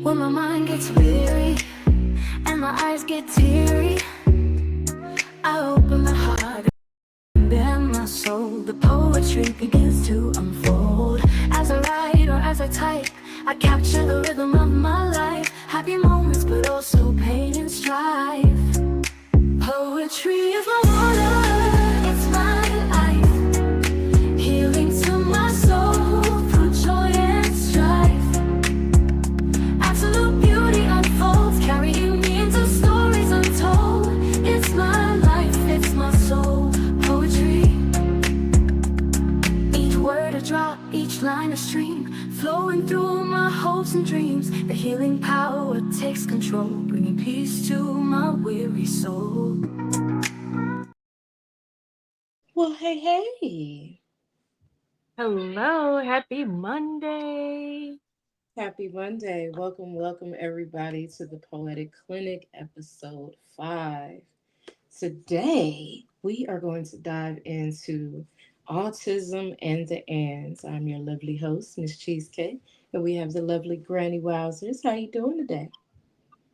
When my mind gets weary and my eyes get teary, I open my heart and bare my soul. The poetry begins to unfold. As I write or as I type, I capture the rhythm of my life. Happy moments but also pain and strife. Poetry is my water, it's my life. Healing to my soul through joy and strife. Absolute beauty unfolds, carrying me into stories untold. It's my life, it's my soul. Poetry. Each word a drop, each line a stream, flowing through my hopes and dreams. The healing power takes control, bringing peace to my weary soul. Well, hey. Hello, happy Monday. Happy Monday. Welcome, everybody, to the Poetic Clinic, episode 5. Today, we are going to dive into autism and the ands. I'm your lovely host, Miss Cheesecake, and we have the lovely Granny Wowzers. How you doing today?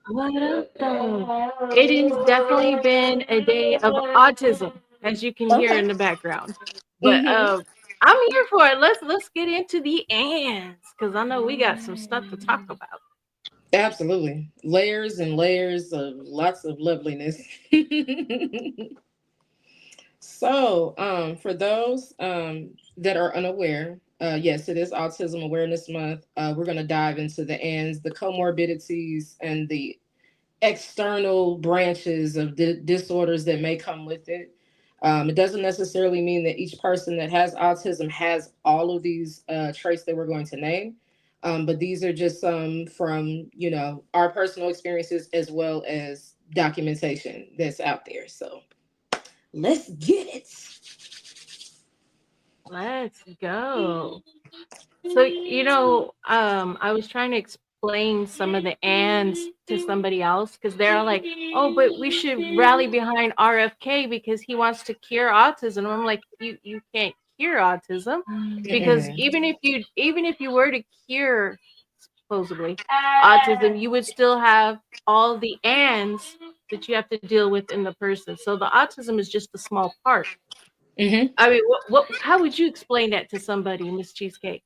What up, though? It has definitely been a day of autism, as you can hear Okay. in the background. But Mm-hmm. I'm here for it. Let's get into the ands, because I know we got some stuff to talk about. Absolutely. Layers and layers of lots of loveliness. So, for those that are unaware, yes, it is Autism Awareness Month. We're going to dive into the ands, the comorbidities, and the external branches of disorders that may come with it. It doesn't necessarily mean that each person that has autism has all of these traits that we're going to name. But these are just some from, our personal experiences as well as documentation that's out there. So let's get it. Let's go. So, I was trying to explain some of the ands to somebody else because they're like, oh, but we should rally behind RFK because he wants to cure autism. And I'm like, you can't cure autism because Mm-mm. even if you were to cure supposedly autism, you would still have all the ands that you have to deal with in the person. So the autism is just a small part. Hmm. I mean, how would you explain that to somebody, Miss Cheesecake?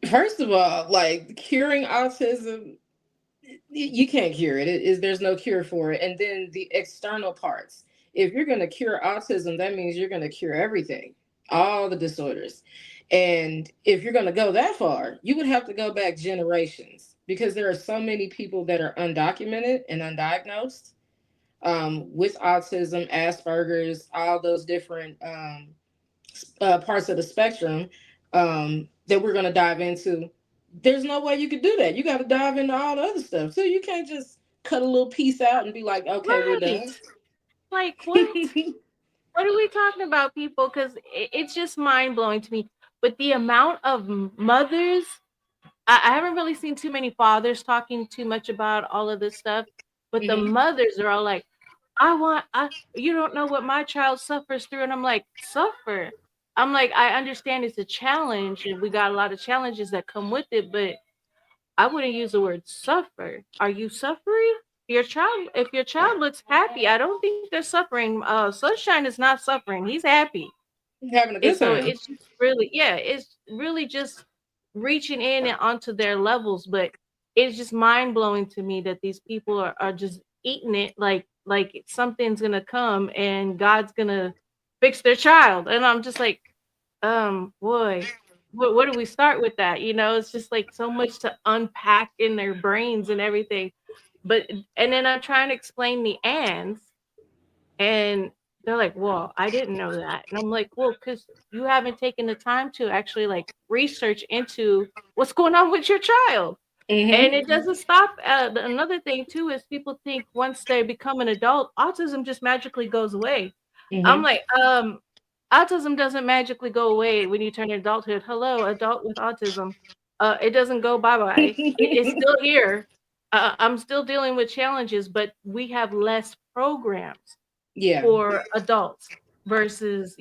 First of all, like curing autism, you can't cure it. It is there's no cure for it. And then the external parts. If you're going to cure autism, that means you're going to cure everything, all the disorders. And if you're going to go that far, you would have to go back generations because there are so many people that are undocumented and undiagnosed with autism, Asperger's, all those different parts of the spectrum that we're going to dive into. There's no way you could do that. You got to dive into all the other stuff. So you can't just cut a little piece out and be like, okay, we're Right. done. Like, what? What are we talking about, people? Because it's just mind blowing to me. But the amount of mothers, I haven't really seen too many fathers talking too much about all of this stuff. But the Hmm. mothers are all like, you don't know what my child suffers through. And I'm like, suffer. I'm like, I understand it's a challenge and we got a lot of challenges that come with it, but I wouldn't use the word suffer. Are you suffering? If your child looks happy, I don't think they're suffering. Sunshine is not suffering. He's happy. Having a And good so time. it's just really, yeah, it's really just reaching in and onto their levels. But it's just mind blowing to me that these people are just eating it like something's gonna come and God's gonna fix their child. And I'm just like, boy, where do we start with that? It's just like so much to unpack in their brains and everything. But and then I'm trying to explain the ands, and they're like, "Well, I didn't know that," and I'm like, "Well, because you haven't taken the time to actually like research into what's going on with your child." And Hmm. it doesn't stop. Another thing too is people think once they become an adult, autism just magically goes away. I'm Hmm. like, autism doesn't magically go away when you turn adulthood. Hello, adult with autism. It doesn't go bye bye. It's still here. I'm still dealing with challenges, but we have less programs Yeah. for adults versus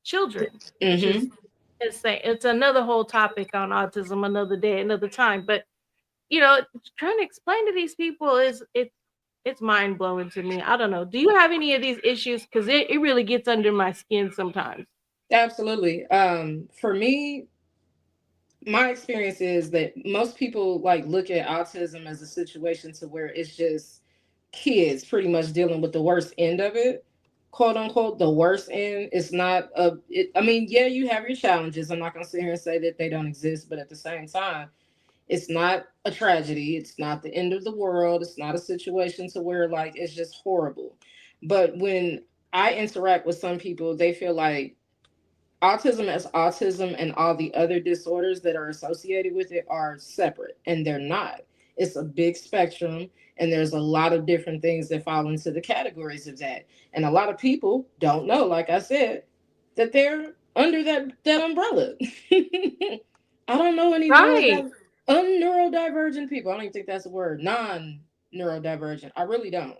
children, which is Hmm. insane. It's another whole topic on autism, another day, another time. But you know, trying to explain to these people is it's mind blowing to me. I don't know. Do you have any of these issues? Because it really gets under my skin sometimes. Absolutely. For me, my experience is that most people like look at autism as a situation to where it's just kids pretty much dealing with the worst end of it, quote unquote. The worst end. It's not I mean, yeah, you have your challenges. I'm not gonna sit here and say that they don't exist, but at the same time, it's not a tragedy. It's not the end of the world. It's not a situation to where like it's just horrible. But when I interact with some people, they feel like autism as autism and all the other disorders that are associated with it are separate, and they're not. It's a big spectrum, and there's a lot of different things that fall into the categories of that. And a lot of people don't know, like I said, that they're under that umbrella. I don't know any Right. neurodivergent people. I don't even think that's a word. Non neurodivergent. I really don't.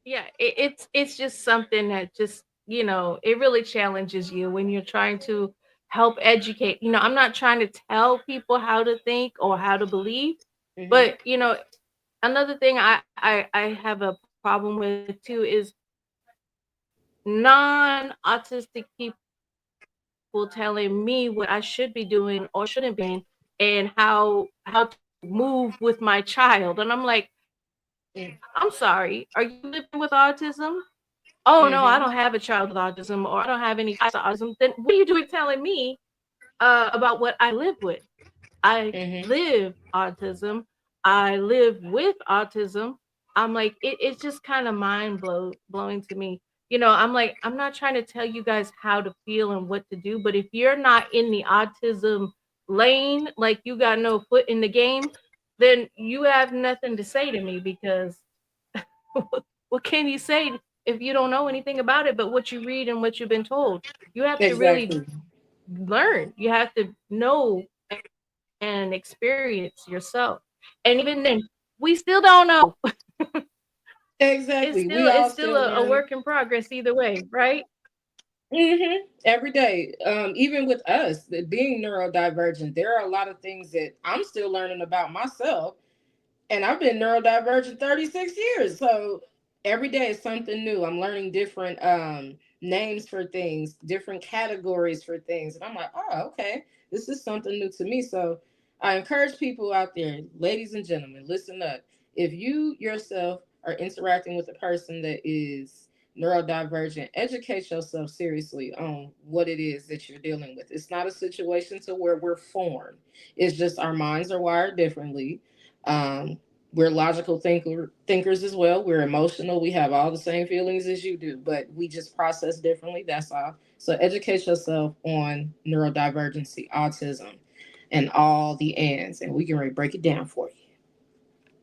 Yeah, it's just something that just, you know, it really challenges you when you're trying to help educate. You know, I'm not trying to tell people how to think or how to believe, Hmm. but you know, another thing I have a problem with too is non-autistic people telling me what I should be doing or shouldn't be doing and how to move with my child. And I'm like, I'm sorry, are you living with autism? Oh no, I Hmm. don't have a child with autism or I don't have any types of autism. Then what are you doing telling me about what I live with? I Hmm. live autism. I live with autism. I'm like, it's just kind of blowing to me. You know, I'm like, I'm not trying to tell you guys how to feel and what to do, but if you're not in the autism lane, like you got no foot in the game, then you have nothing to say to me because what can you say if you don't know anything about it but what you read and what you've been told? You have to really Exactly. learn. You have to know and experience yourself. And even then, we still don't know. Exactly. We It's all still still a learning. work in progress either way, right? Every day. Even with us, being neurodivergent, there are a lot of things that I'm still learning about myself, and I've been neurodivergent 36 years. So every day is something new. I'm learning different names for things, different categories for things. And I'm like, oh, okay, this is something new to me. So I encourage people out there, ladies and gentlemen, listen up. If you yourself are interacting with a person that is neurodivergent, educate yourself seriously on what it is that you're dealing with. It's not a situation to where we're foreign. It's just our minds are wired differently. um, we're logical thinkers as well. We're emotional. We have all the same feelings as you do, but we just process differently. That's all. So educate yourself on neurodivergency, autism, and all the ands, and we can really break it down for you.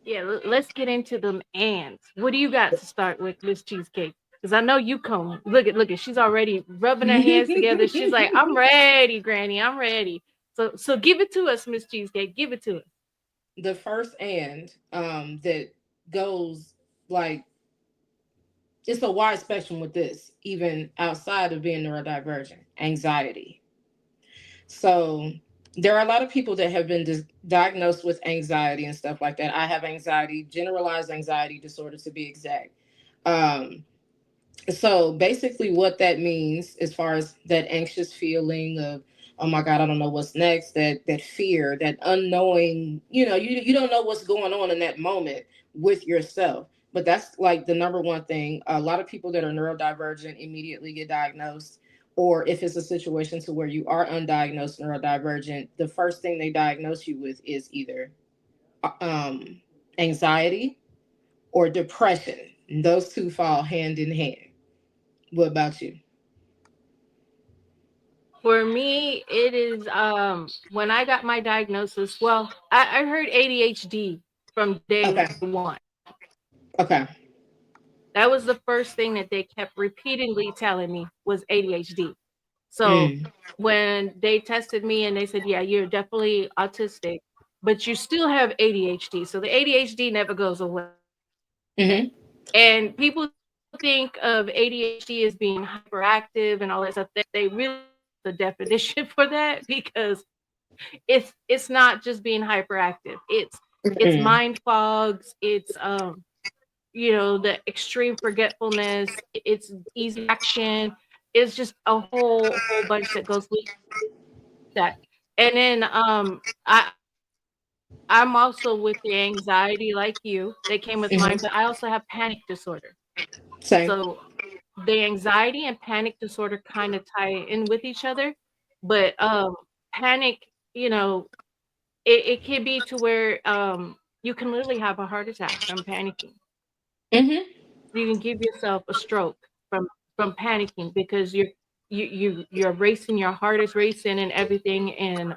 Yeah, let's get into them ands. What do you got to start with, Miss Cheesecake? Because I know you come. Look at. She's already rubbing her hands together. She's like, I'm ready, Granny. I'm ready. So give it to us, Miss Cheesecake. Give it to us. The first and that goes like it's a wide spectrum with this, even outside of being neurodivergent, anxiety. So there are a lot of people that have been diagnosed with anxiety and stuff like that. I have anxiety, generalized anxiety disorder to be exact. Um, so basically, what that means, as far as that anxious feeling of, oh my God, I don't know what's next, that fear, that unknowing, you don't know what's going on in that moment with yourself. But that's like the number one thing. A lot of people that are neurodivergent immediately get diagnosed, or if it's a situation to where you are undiagnosed neurodivergent, the first thing they diagnose you with is either um, anxiety or depression. And those two fall hand in hand. What about you? For me, it is when I got my diagnosis. Well, I heard ADHD from day Okay. one. Okay. That was the first thing that they kept repeatedly telling me was ADHD. So Mm. when they tested me and they said, "Yeah, you're definitely autistic, but you still have ADHD." So the ADHD never goes away. Mm-hmm. And people think of ADHD as being hyperactive and all that stuff. They really need to look up the definition for that because It's not just being hyperactive. It's Mm-mm. mind fogs. It's the extreme forgetfulness. It's easy action. It's just a whole bunch that goes with that. And then I'm also with the anxiety like you. They came with mine, but Mm-hmm. I also have panic disorder. Same. So the anxiety and panic disorder kind of tie in with each other. But panic, it can be to where you can literally have a heart attack from panicking. Mm-hmm. You can give yourself a stroke from panicking because you're racing, your heart is racing and everything, and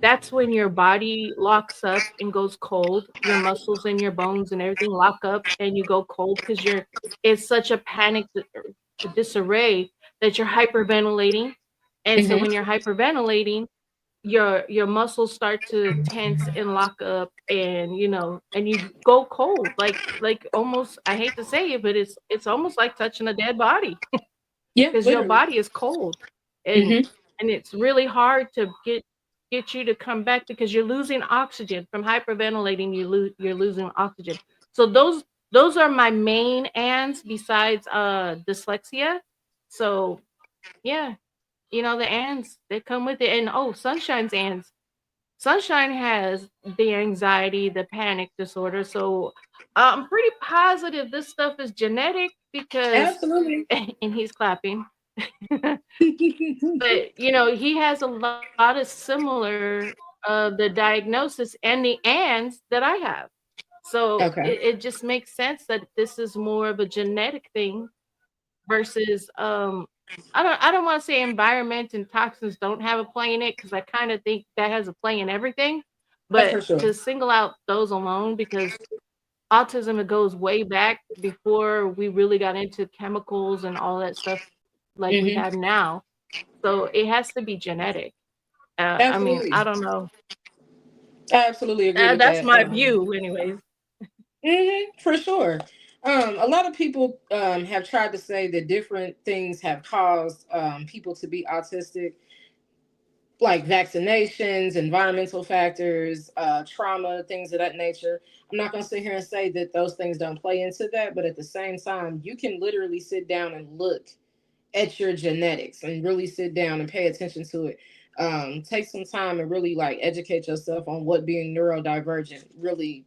that's when your body locks up and goes cold. Your muscles and your bones and everything lock up and you go cold because you're it's such a panic disarray that you're hyperventilating. And so when Mm-hmm. you're hyperventilating, your muscles start to tense and lock up, and and you go cold, like almost, I hate to say it, but it's almost like touching a dead body Yeah, because your literally. body is cold, and Mm-hmm. it's really hard to get you to come back because you're losing oxygen from hyperventilating. You're losing oxygen. So those are my main ands besides dyslexia. So yeah, the ands that come with it. And oh, Sunshine's ands. Sunshine has the anxiety, the panic disorder. So I'm pretty positive this stuff is genetic because, Absolutely. and he's clapping. But he has a lot of similar the diagnosis and the ands that I have. So Okay. it just makes sense that this is more of a genetic thing versus I don't want to say environment and toxins don't have a play in it, because I kind of think that has a play in everything. Oh, But for sure. to single out those alone, because autism, it goes way back before we really got into chemicals and all that stuff like we have Mm-hmm. now. So it has to be genetic. I mean, Absolutely. I don't know. I absolutely agree with That's that. my view, anyways. For sure. A lot of people have tried to say that different things have caused people to be autistic, like vaccinations, environmental factors, trauma, things of that nature. I'm not going to sit here and say that those things don't play into that, but at the same time, you can literally sit down and look at your genetics and really sit down and pay attention to it. Take some time and really like educate yourself on what being neurodivergent really,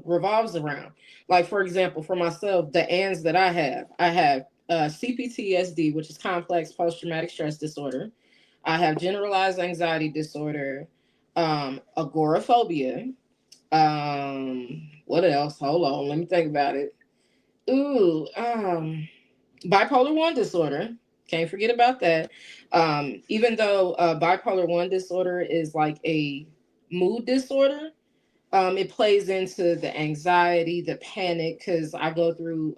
revolves around. Like for example, for myself, the ands that I have CPTSD, which is complex post traumatic stress disorder. I have generalized anxiety disorder, agoraphobia. What else? Hold on, let me think about it. Ooh, bipolar 1 disorder. Can't forget about that. Even though bipolar 1 disorder is like a mood disorder, it plays into the anxiety, the panic, because I go through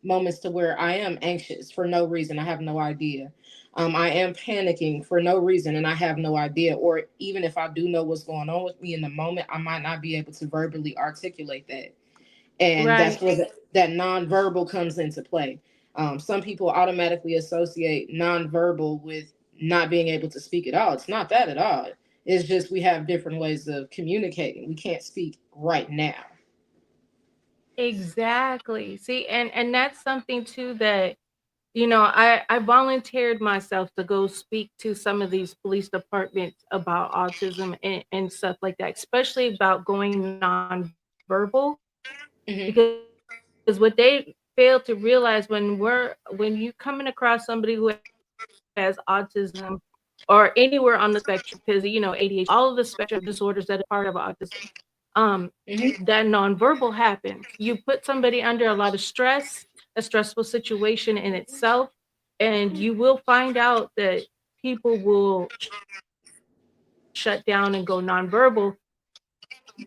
moments to where I am anxious for no reason. I have no idea. I am panicking for no reason and I have no idea. Or even if I do know what's going on with me in the moment, I might not be able to verbally articulate that, and that's Right. where that nonverbal comes into play. Some people automatically associate nonverbal with not being able to speak at all. It's not that at all. It's just we have different ways of communicating. We can't speak right now. Exactly. See, and that's something too that I volunteered myself to go speak to some of these police departments about autism and stuff like that, especially about going nonverbal, because what Hmm. they fail to realize when you coming across somebody who has autism or anywhere on the spectrum, because ADHD, all of the spectrum disorders that are part of autism, um, that Hmm. nonverbal happens. You put somebody under a lot of stress, a stressful situation in itself, and you will find out that people will shut down and go nonverbal.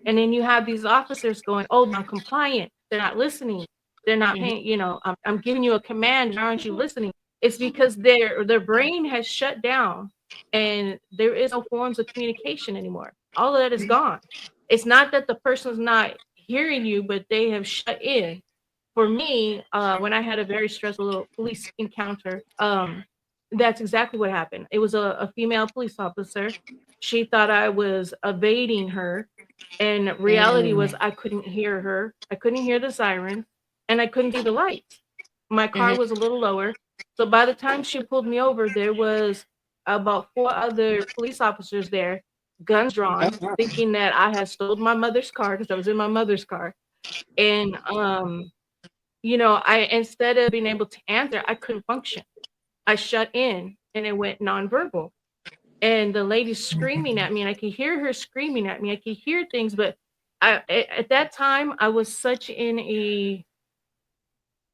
And then you have these officers going, oh, they're non-compliant, they're not listening, they're not paying, I'm giving you a command, why aren't you listening? It's because their brain has shut down, and there is no forms of communication anymore. All of that is gone. It's not that the person's not hearing you, but they have shut in. For me, when I had a very stressful little police encounter, That's exactly what happened. It was a female police officer. She thought I was evading her, and reality was Mm. I couldn't hear her. I couldn't hear the siren, and I couldn't see the lights. My car Mhm. was a little lower. So by the time she pulled me over, there was about four other police officers there, guns Oh, drawn, wow. thinking that I had stolen my mother's car because I was in my mother's car. And I instead of being able to answer, I couldn't function. I shut in and it went nonverbal. And the lady's screaming at me, and I could hear her screaming at me. I could hear things, but at that time I was such in a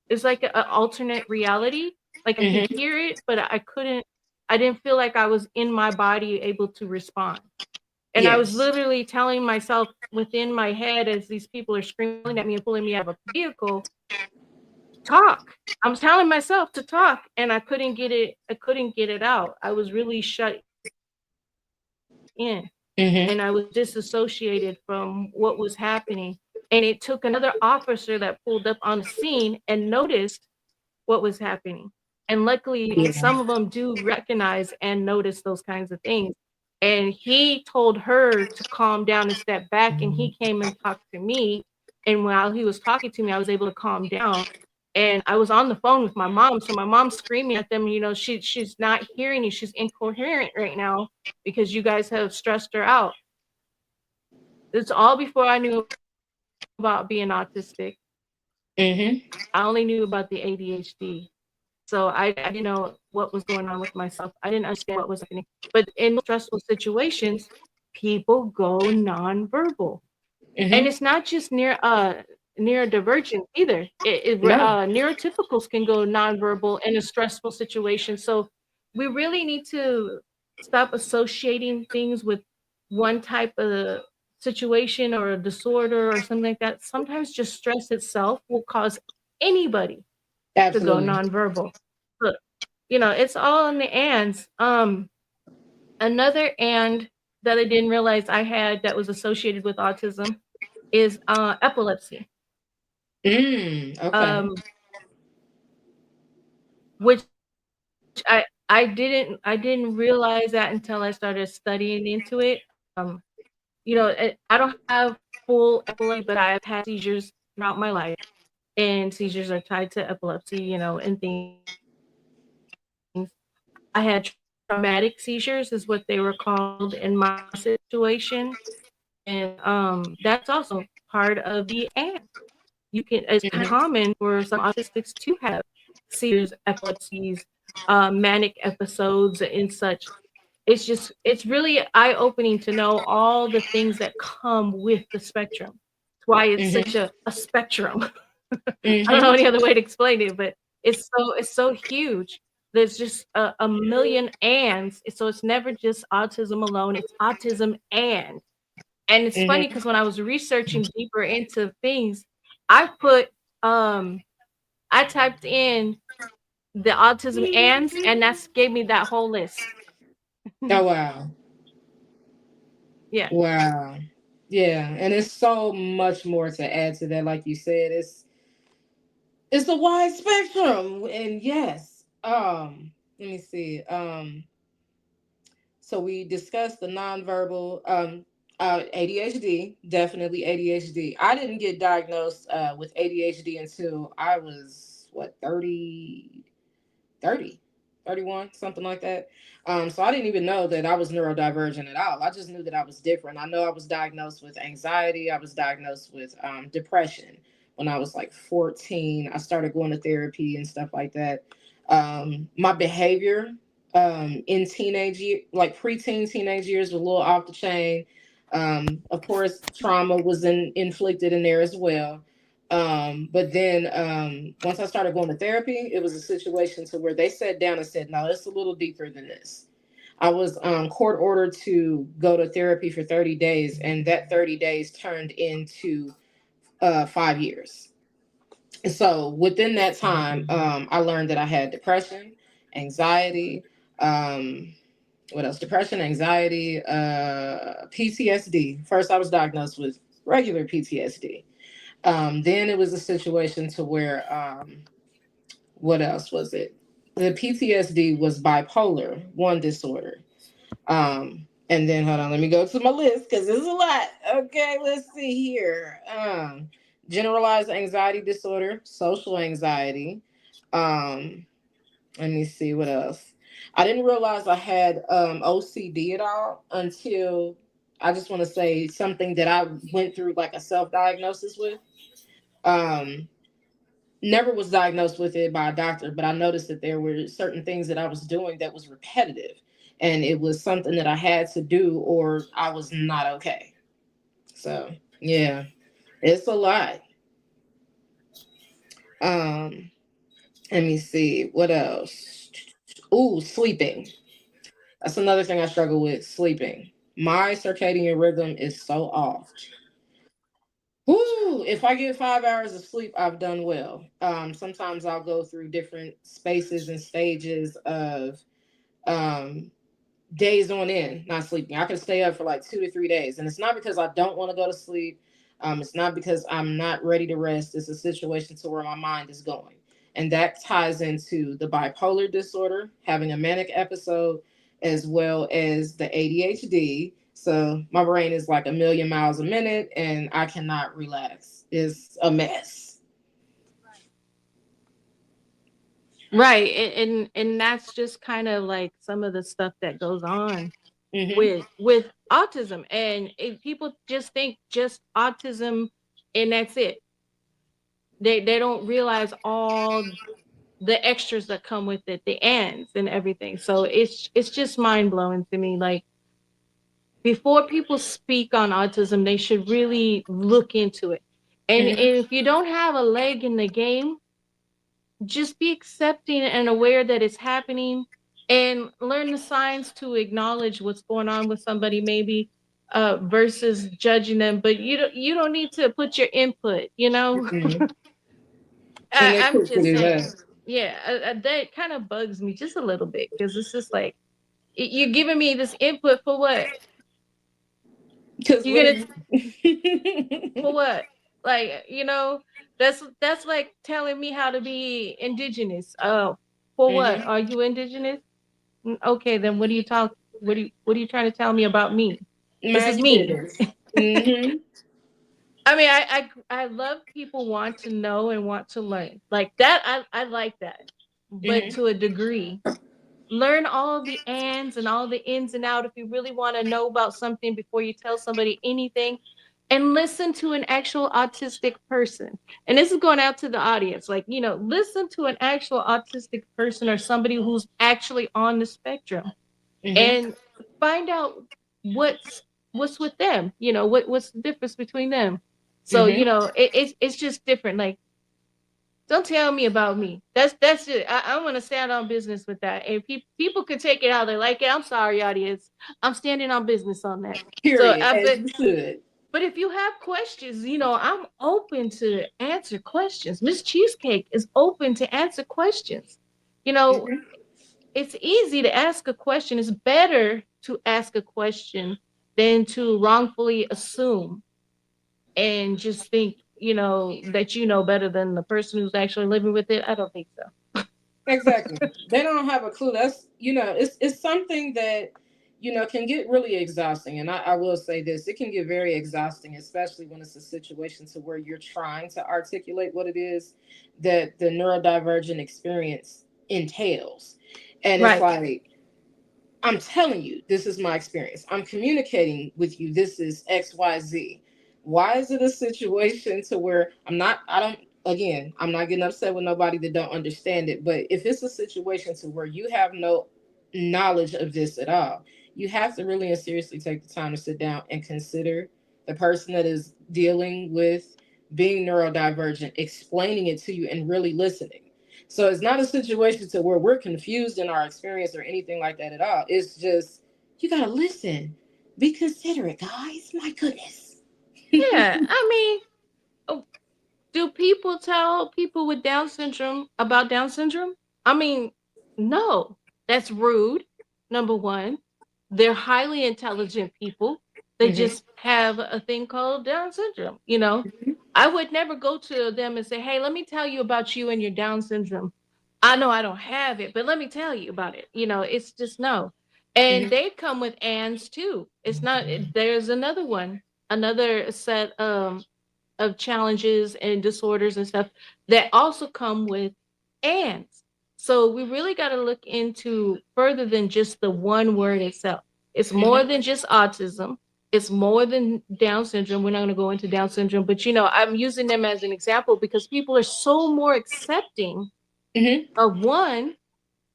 it's like a alternate reality. Like I could Mhm. hear it, but I couldn't. I didn't feel like I was in my body able to respond. And I was Yes. literally telling myself within my head as these people are screaming at me and pulling me out of a vehicle, talk. I was telling myself to talk and I couldn't get it. I couldn't get it out. I was really shut in and I was disassociated Mhm. from what was happening. And it took another officer that pulled up on the scene and noticed what was happening. And luckily, some of them Yeah. do recognize and notice those kinds of things. And he told her to calm down and step back, and he came and talked to me. And while he was talking to me, I was able to calm down. And I was on the phone with my mom, so my mom's screaming at them. She's not hearing you. She's incoherent right now because you guys have stressed her out. It's all before I knew about being autistic. I only Mhm. knew about the ADHD. So I didn't know what was going on with myself. I didn't understand what was happening. But in those stressful situations, people go nonverbal. And Mhm. it's not just neurodivergent either. No. Neurotypicals can go nonverbal in a stressful situation. So we really need to stop associating things with one type of situation or a disorder or something like that. Sometimes just stress itself will cause anybody to go Absolutely. nonverbal. But it's all in the ands. Another and that I didn't realize I had that was associated with autism is epilepsy. Okay. Um, which I didn't realize that until I started studying into it. I don't have full epilepsy, but I have had seizures throughout my life, and seizures are tied to epilepsy, and things. I had traumatic seizures, is what they were called in my situation, and that's also part of the and. You can It's kind of common for some autistics to have seizures, epilepsies, manic episodes, and such. It's really eye opening to know all the things that come with the spectrum. That's why it's such Mhm. a spectrum. I don't know Mhm. any other way to explain it, but it's so huge. There's just a million ands. So it's never just autism alone. It's autism and it's funny Mhm. because when I was researching deeper into things, I put I typed in the autism ands, and that's gave me that whole list. Oh, wow. Yeah. Wow. Yeah, and it's so much more to add to that. Like you said, it's a wide spectrum, and yes. Let me see. So we discussed the nonverbal, ADHD, definitely ADHD. I didn't get diagnosed with ADHD until I was what 30, 31, something like that. So I didn't even know that I was neurodivergent at all. I just knew that I was different. I know I was diagnosed with anxiety. I was diagnosed with depression when I was like 14. I started going to therapy and stuff like that. My behavior in like preteen, teenage years, was a little off the chain. Of course, trauma was inflicted in there as well. But then once I started going to therapy, it was a situation to where they sat down and said, "No, it's a little deeper than this." I was court ordered to go to therapy for 30 days, and that 30 days turned into 5 years. So within that time, I learned that I had depression, anxiety, um, what else? Depression, anxiety, PTSD. First, I was diagnosed with regular PTSD. Then it was a situation to where what else was it? The PTSD was bipolar one disorder. And then hold on, let me go to my list because there's a lot. Okay, let's see here. Generalized anxiety disorder, social anxiety. Um, Let me see what else. I didn't realize I had OCD at all until I just want to say something that I went through like a self diagnosis with. Um, Never was diagnosed with it by a doctor, but I noticed that there were certain things that I was doing that was repetitive, and it was something that I had to do, or I was not okay. So yeah, it's a lot. Um, Let me see what else. Ooh, sleeping. That's another thing I struggle with. Sleeping. My circadian rhythm is so off. Woo! If I get 5 hours of sleep, I've done well. Sometimes I'll go through different spaces and stages of um, days on end not sleeping. I can stay up for like 2 to 3 days, and it's not because I don't want to go to sleep. It's not because I'm not ready to rest. It's a situation to where my mind is going, and that ties into the bipolar disorder, having a manic episode, as well as the ADHD. So my brain is like a million miles a minute, and I cannot relax. It's a mess. Right. And that's just kind of like some of the stuff that goes on Hmm. with autism. And people just think just autism and that's it. They don't realize all the extras that come with it, the ands and everything. So it's just mind blowing to me. Like before people speak on autism, they should really look into it. And Hmm. if you don't have a leg in the game, just be accepting and aware that it's happening and learn the signs to acknowledge what's going on with somebody maybe versus judging them, but you don't need to put your input, you know. Hmm. And they're I'm quick to just do saying, that yeah, that kind of bugs me just a little bit because it's just like you're giving me this input for what? because You're what are gonna you? for what? Like, that's like telling me how to be indigenous. For what? Hmm. Are you indigenous? Okay, then what are you trying to tell me about me? This is Mind your me. business. Hmm. I mean, I love people want to know and want to learn. Like that, I like that. But Hmm. to a degree, learn all the ands and all the ins and out if you really want to know about something before you tell somebody anything, and listen to an actual autistic person. And this is going out to the audience, like, listen to an actual autistic person or somebody who's actually on the spectrum Hmm. and find out what's with them, what's the difference between them. So Hmm. it's just different. Like, don't tell me about me. That's it. I'm gonna stand on business with that. And people can take it how they like it. I'm sorry, audience. I'm standing on business on that. So, Period. As you should. but if you have questions, I'm open to answer questions. Miss Cheesecake is open to answer questions. You know, Hmm. it's easy to ask a question. It's better to ask a question than to wrongfully assume and just think, that you know better than the person who's actually living with it. I don't think so. Exactly. They don't have a clue. That's it's something that can get really exhausting. And I will say this, it can get very exhausting, especially when it's a situation to where you're trying to articulate what it is that the neurodivergent experience entails. And it's Right. like, I'm telling you, this is my experience. I'm communicating with you. This is XYZ. Why is it a situation to where I'm not getting upset with nobody that don't understand it. But if it's a situation to where you have no knowledge of this at all, you have to really and seriously take the time to sit down and consider the person that is dealing with being neurodivergent, explaining it to you and really listening. So it's not a situation to where we're confused in our experience or anything like that at all. It's just you gotta listen. Be considerate, guys. My goodness. Yeah. I mean, oh, do people tell people with Down syndrome about Down syndrome? I mean, no. That's rude. Number one, they're highly intelligent people. They Hmm. just have a thing called Down syndrome. I would never go to them and say, "Hey, let me tell you about you and your Down syndrome." I know I don't have it, but let me tell you about it. It's just no. And Hmm. they come with ands too. It's not, there's another one, another set of challenges and disorders and stuff that also come with ands. So we really got to look into further than just the one word itself. It's more Hmm. than just autism. It's more than Down syndrome. We're not going to go into Down syndrome, but I'm using them as an example because people are so more accepting Hmm. of one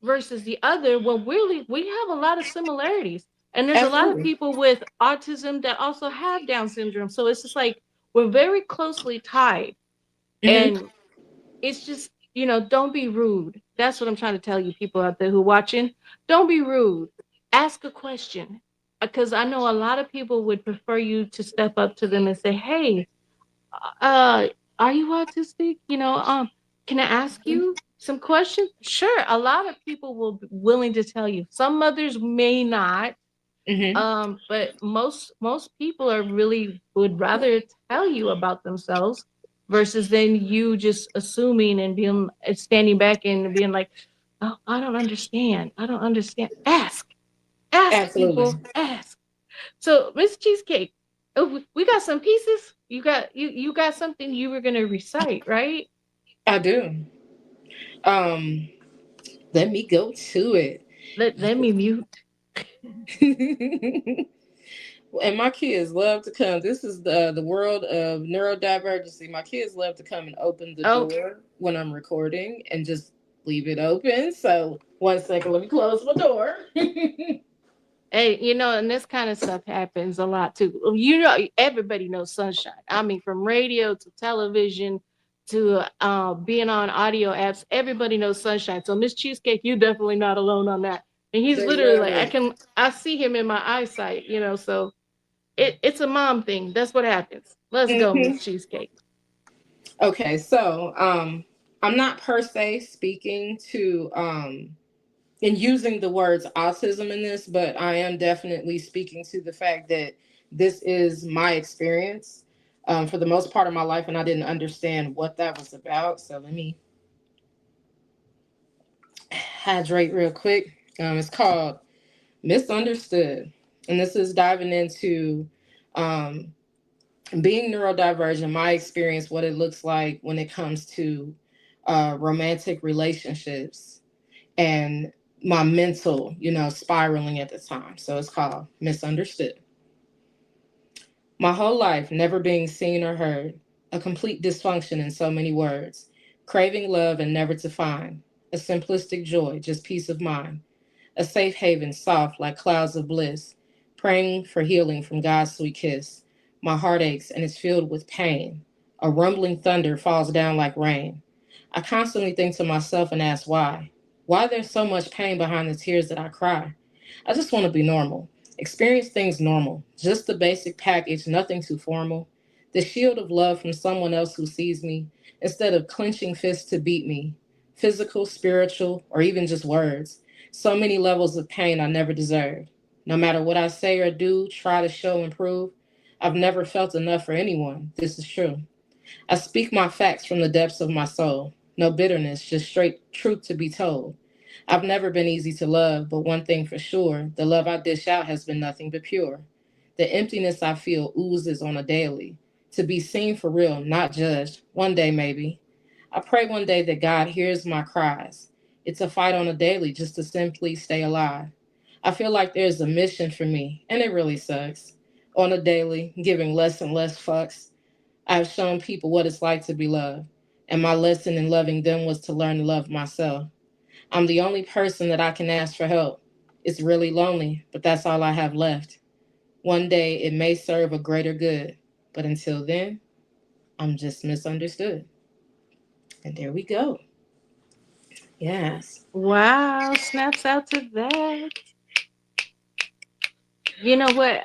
versus the other when really we have a lot of similarities. And there's a lot of Absolutely. people with autism that also have Down syndrome. So it's just like we're very closely tied. Hmm. And it's just, don't be rude. That's what I'm trying to tell you, people out there who watching. Don't be rude. Ask a question. Because I know a lot of people would prefer you to step up to them and say, hey, uh are you autistic? Can I ask you some questions? Sure, a lot of people will be willing to tell you. Some mothers may not, Hmm. but most people are really would rather tell you about themselves versus then you just assuming and being standing back and being like, oh, I don't understand. Ask Absolutely. people, ask. So, Miss Cheesecake, oh, we got some pieces. You got something you were gonna recite, right? I do. Um, Let me go to it. Let me mute. And my kids love to come. This is the world of neurodivergency. My kids love to come and open the Oh, door when I'm recording and just leave it open. So 1 second, let me close my door. hey, and this kind of stuff happens a lot too. Everybody knows sunshine. I mean, from radio to television to being on audio apps, everybody knows sunshine. So, Miss Cheesecake, you definitely not alone on that. And he's They literally love like, it. I see him in my eyesight. So it's a mom thing. That's what happens. Let's go, Miss Hmm. Cheesecake. Okay, so I'm not per se speaking to and using the words autism in this, but I am definitely speaking to the fact that this is my experience for the most part of my life, and I didn't understand what that was about. So let me hydrate real quick. It's called Misunderstood, and this is diving into um, being neurodivergent, my experience, what it looks like when it comes to romantic relationships and my mental, spiraling at the time. So it's called Misunderstood. My whole life, never being seen or heard, a complete dysfunction in so many words, craving love and never to find, a simplistic joy, just peace of mind, a safe haven, soft like clouds of bliss, praying for healing from God's sweet kiss. My heart aches and is filled with pain. A rumbling thunder falls down like rain. I constantly think to myself and ask why. Why there's so much pain behind the tears that I cry? I just want to be normal. Experience things normal. Just the basic package, nothing too formal. The shield of love from someone else who sees me, instead of clenching fists to beat me. Physical, spiritual, or even just words. So many levels of pain I never deserved. No matter what I say or do, try to show and prove, I've never felt enough for anyone. This is true. I speak my facts from the depths of my soul. No bitterness, just straight truth to be told. I've never been easy to love, but one thing for sure, the love I dish out has been nothing but pure. The emptiness I feel oozes on a daily. To be seen for real, not judged. One day, maybe. I pray one day that God hears my cries. It's a fight on a daily just to simply stay alive. I feel like there's a mission for me, and it really sucks. On a daily, giving less and less fucks. I've shown people what it's like to be loved, and my lesson in loving them was to learn to love myself. I'm the only person that I can ask for help. It's really lonely, but that's all I have left. One day it may serve a greater good, but until then, I'm just misunderstood. And there we go. Yes. Wow, snaps out to that. You know what?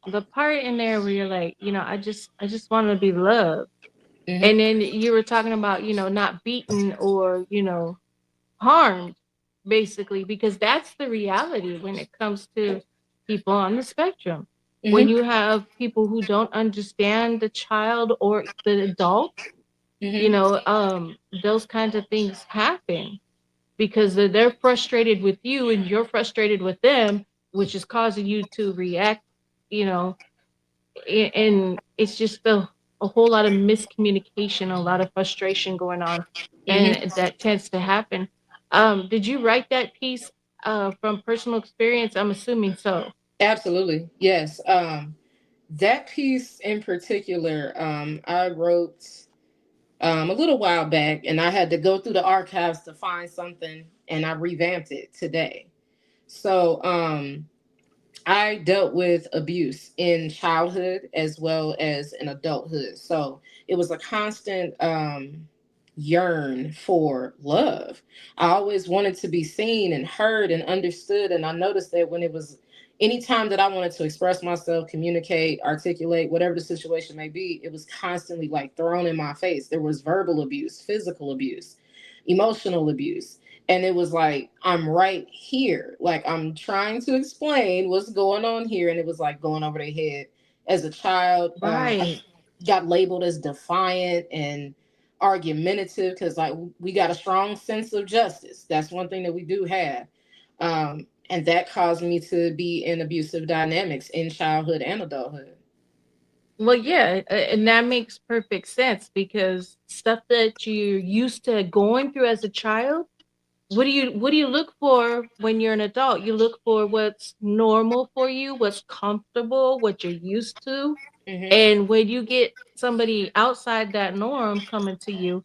The part in there where you're like, I just want to be loved. And Hmm. then you were talking about, not beaten or, harmed, basically, because that's the reality when it comes to people on the spectrum. When Hmm. you have people who don't understand the child or the adult, You Mm-hmm. know, those kinds of things happen because they're frustrated with you and you're frustrated with them, which is causing you to react, you know, and it's just a whole lot of miscommunication, a lot of frustration going on, Mm-hmm. and that tends to happen. Did you write that piece from personal experience? I'm assuming so. Absolutely. Yes. That piece in particular, I wrote a little while back, and I had to go through the archives to find something, and I revamped it today. So, I dealt with abuse in childhood as well as in adulthood. So it was a constant yearn for love. I always wanted to be seen and heard and understood. And I noticed that when it was anytime that I wanted to express myself, communicate, articulate, whatever the situation may be, it was constantly like thrown in my face. There was verbal abuse, physical abuse, emotional abuse, and it was like I'm right here, like I'm trying to explain what's going on here, and it was like going over their head. As a child, I Right. got labeled as defiant and argumentative because like we got a strong sense of justice. That's one thing that we do have, and that caused me to be in abusive dynamics in childhood and adulthood. Well, yeah, and that makes perfect sense because stuff that you're used to going through as a child, what do you look for when you're an adult? You look for what's normal for you, what's comfortable, what you're used to. Hmm. And when you get somebody outside that norm coming to you,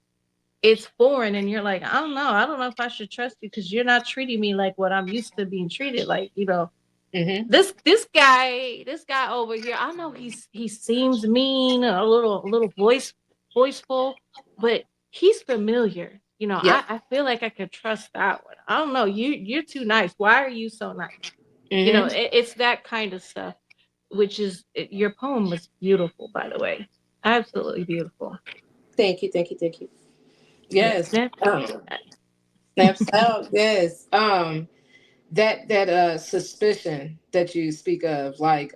it's foreign and you're like, I don't know if I should trust you because you're not treating me like what I'm used to being treated like, Hmm. this guy over here, I know he seems mean, a little voiceful, but he's familiar. Yep. I feel like I could trust that one. I don't know, you're too nice. Why are you so nice? Hmm. It's that kind of stuff, your poem was beautiful, by the way. Absolutely beautiful. Thank you, thank you, thank you. Yeah, Yes. snap. Snaps out. Yes. That suspicion that you speak of, like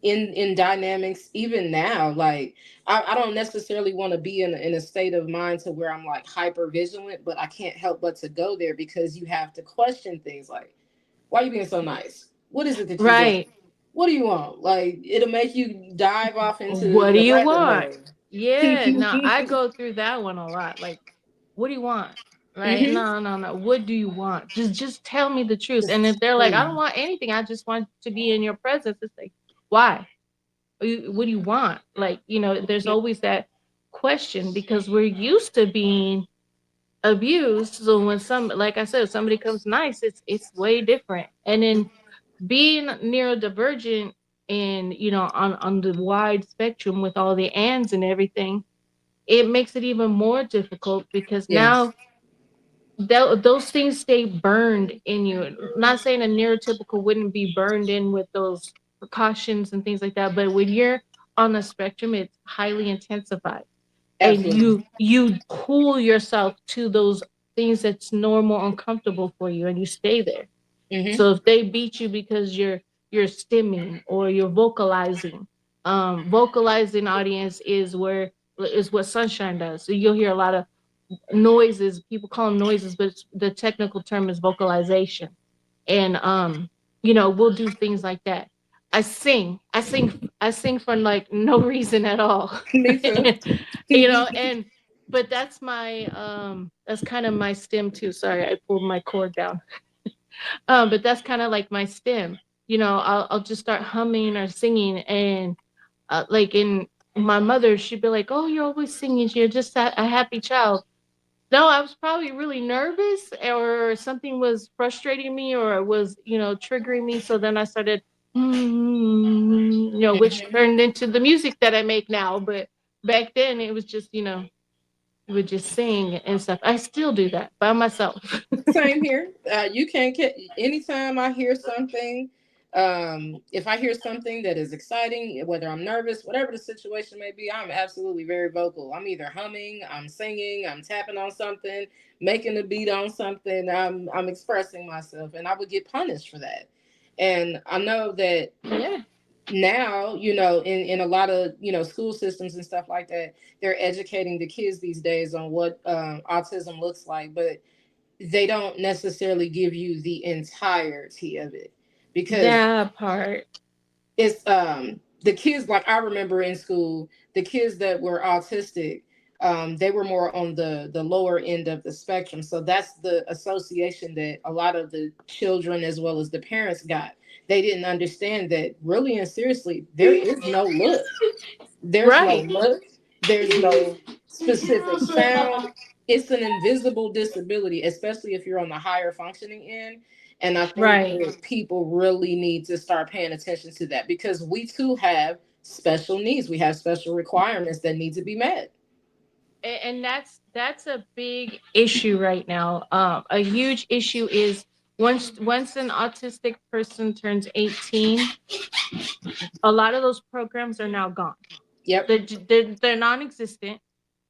in dynamics even now, like I don't necessarily want to be in a state of mind to where I'm like hyper vigilant, but I can't help but to go there because you have to question things like, why are you being so nice? What is it that you want? Right. What do you want? Like it'll make you dive off into What do the you rabbit want? hole. Yeah, no, I go through that one a lot. Like, what do you want? Right? Hmm. No, no, no. What do you want? Just tell me the truth. And if Just they're like, I don't please. want anything, I just want to be in your presence. It's like, why? What do you want? Like, there's always that question because we're used to being abused. So when like I said, somebody comes nice, it's way different. And then being neurodivergent and on the wide spectrum with all the ands and everything, it makes it even more difficult because Yes. now those things stay burned in you. Not saying a neurotypical wouldn't be burned in with those precautions and things like that, but when you're on the spectrum, it's highly intensified, and Absolutely. you cool yourself to those things that's normal, uncomfortable for you, and you stay there. Hmm. So if they beat you because you're stimming or you're vocalizing, vocalizing audience is what sunshine does. So you'll hear a lot of noises. People call them noises, but the technical term is vocalization. And we'll do things like that. I sing for like no reason at all. Me too. And but that's kind of my stem too. Sorry, I pulled my cord down. But that's kind of like my stem. I'll just start humming or singing, and like in my mother, she'd be like, "Oh, you're always singing. You're just a happy child." No, I was probably really nervous, or something was frustrating me, or it was triggering me. So then I started, which Hmm. turned into the music that I make now. But back then, it was just would just sing and stuff. I still do that by myself. Same here. You can't get anytime I hear something. If I hear something that is exciting, whether I'm nervous, whatever the situation may be, I'm absolutely very vocal. I'm either humming, I'm singing, I'm tapping on something, making a beat on something. I'm expressing myself, and I would get punished for that. And I know that Yeah. now, in a lot of, school systems and stuff like that, they're educating the kids these days on what autism looks like, but they don't necessarily give you the entirety of it, because That part. it's the kids, like I remember in school, the kids that were autistic, they were more on the lower end of the spectrum, so that's the association that a lot of the children as well as the parents got. They didn't understand that really and seriously there is no look. There's no Right. look. There's no specific sound. It's an invisible disability, especially if you're on the higher functioning end. And I think Right. that people really need to start paying attention to that, because we too have special needs. We have special requirements that need to be met. And that's a big issue right now. A huge issue is once an autistic person turns 18, a lot of those programs are now gone. Yep. They're non-existent.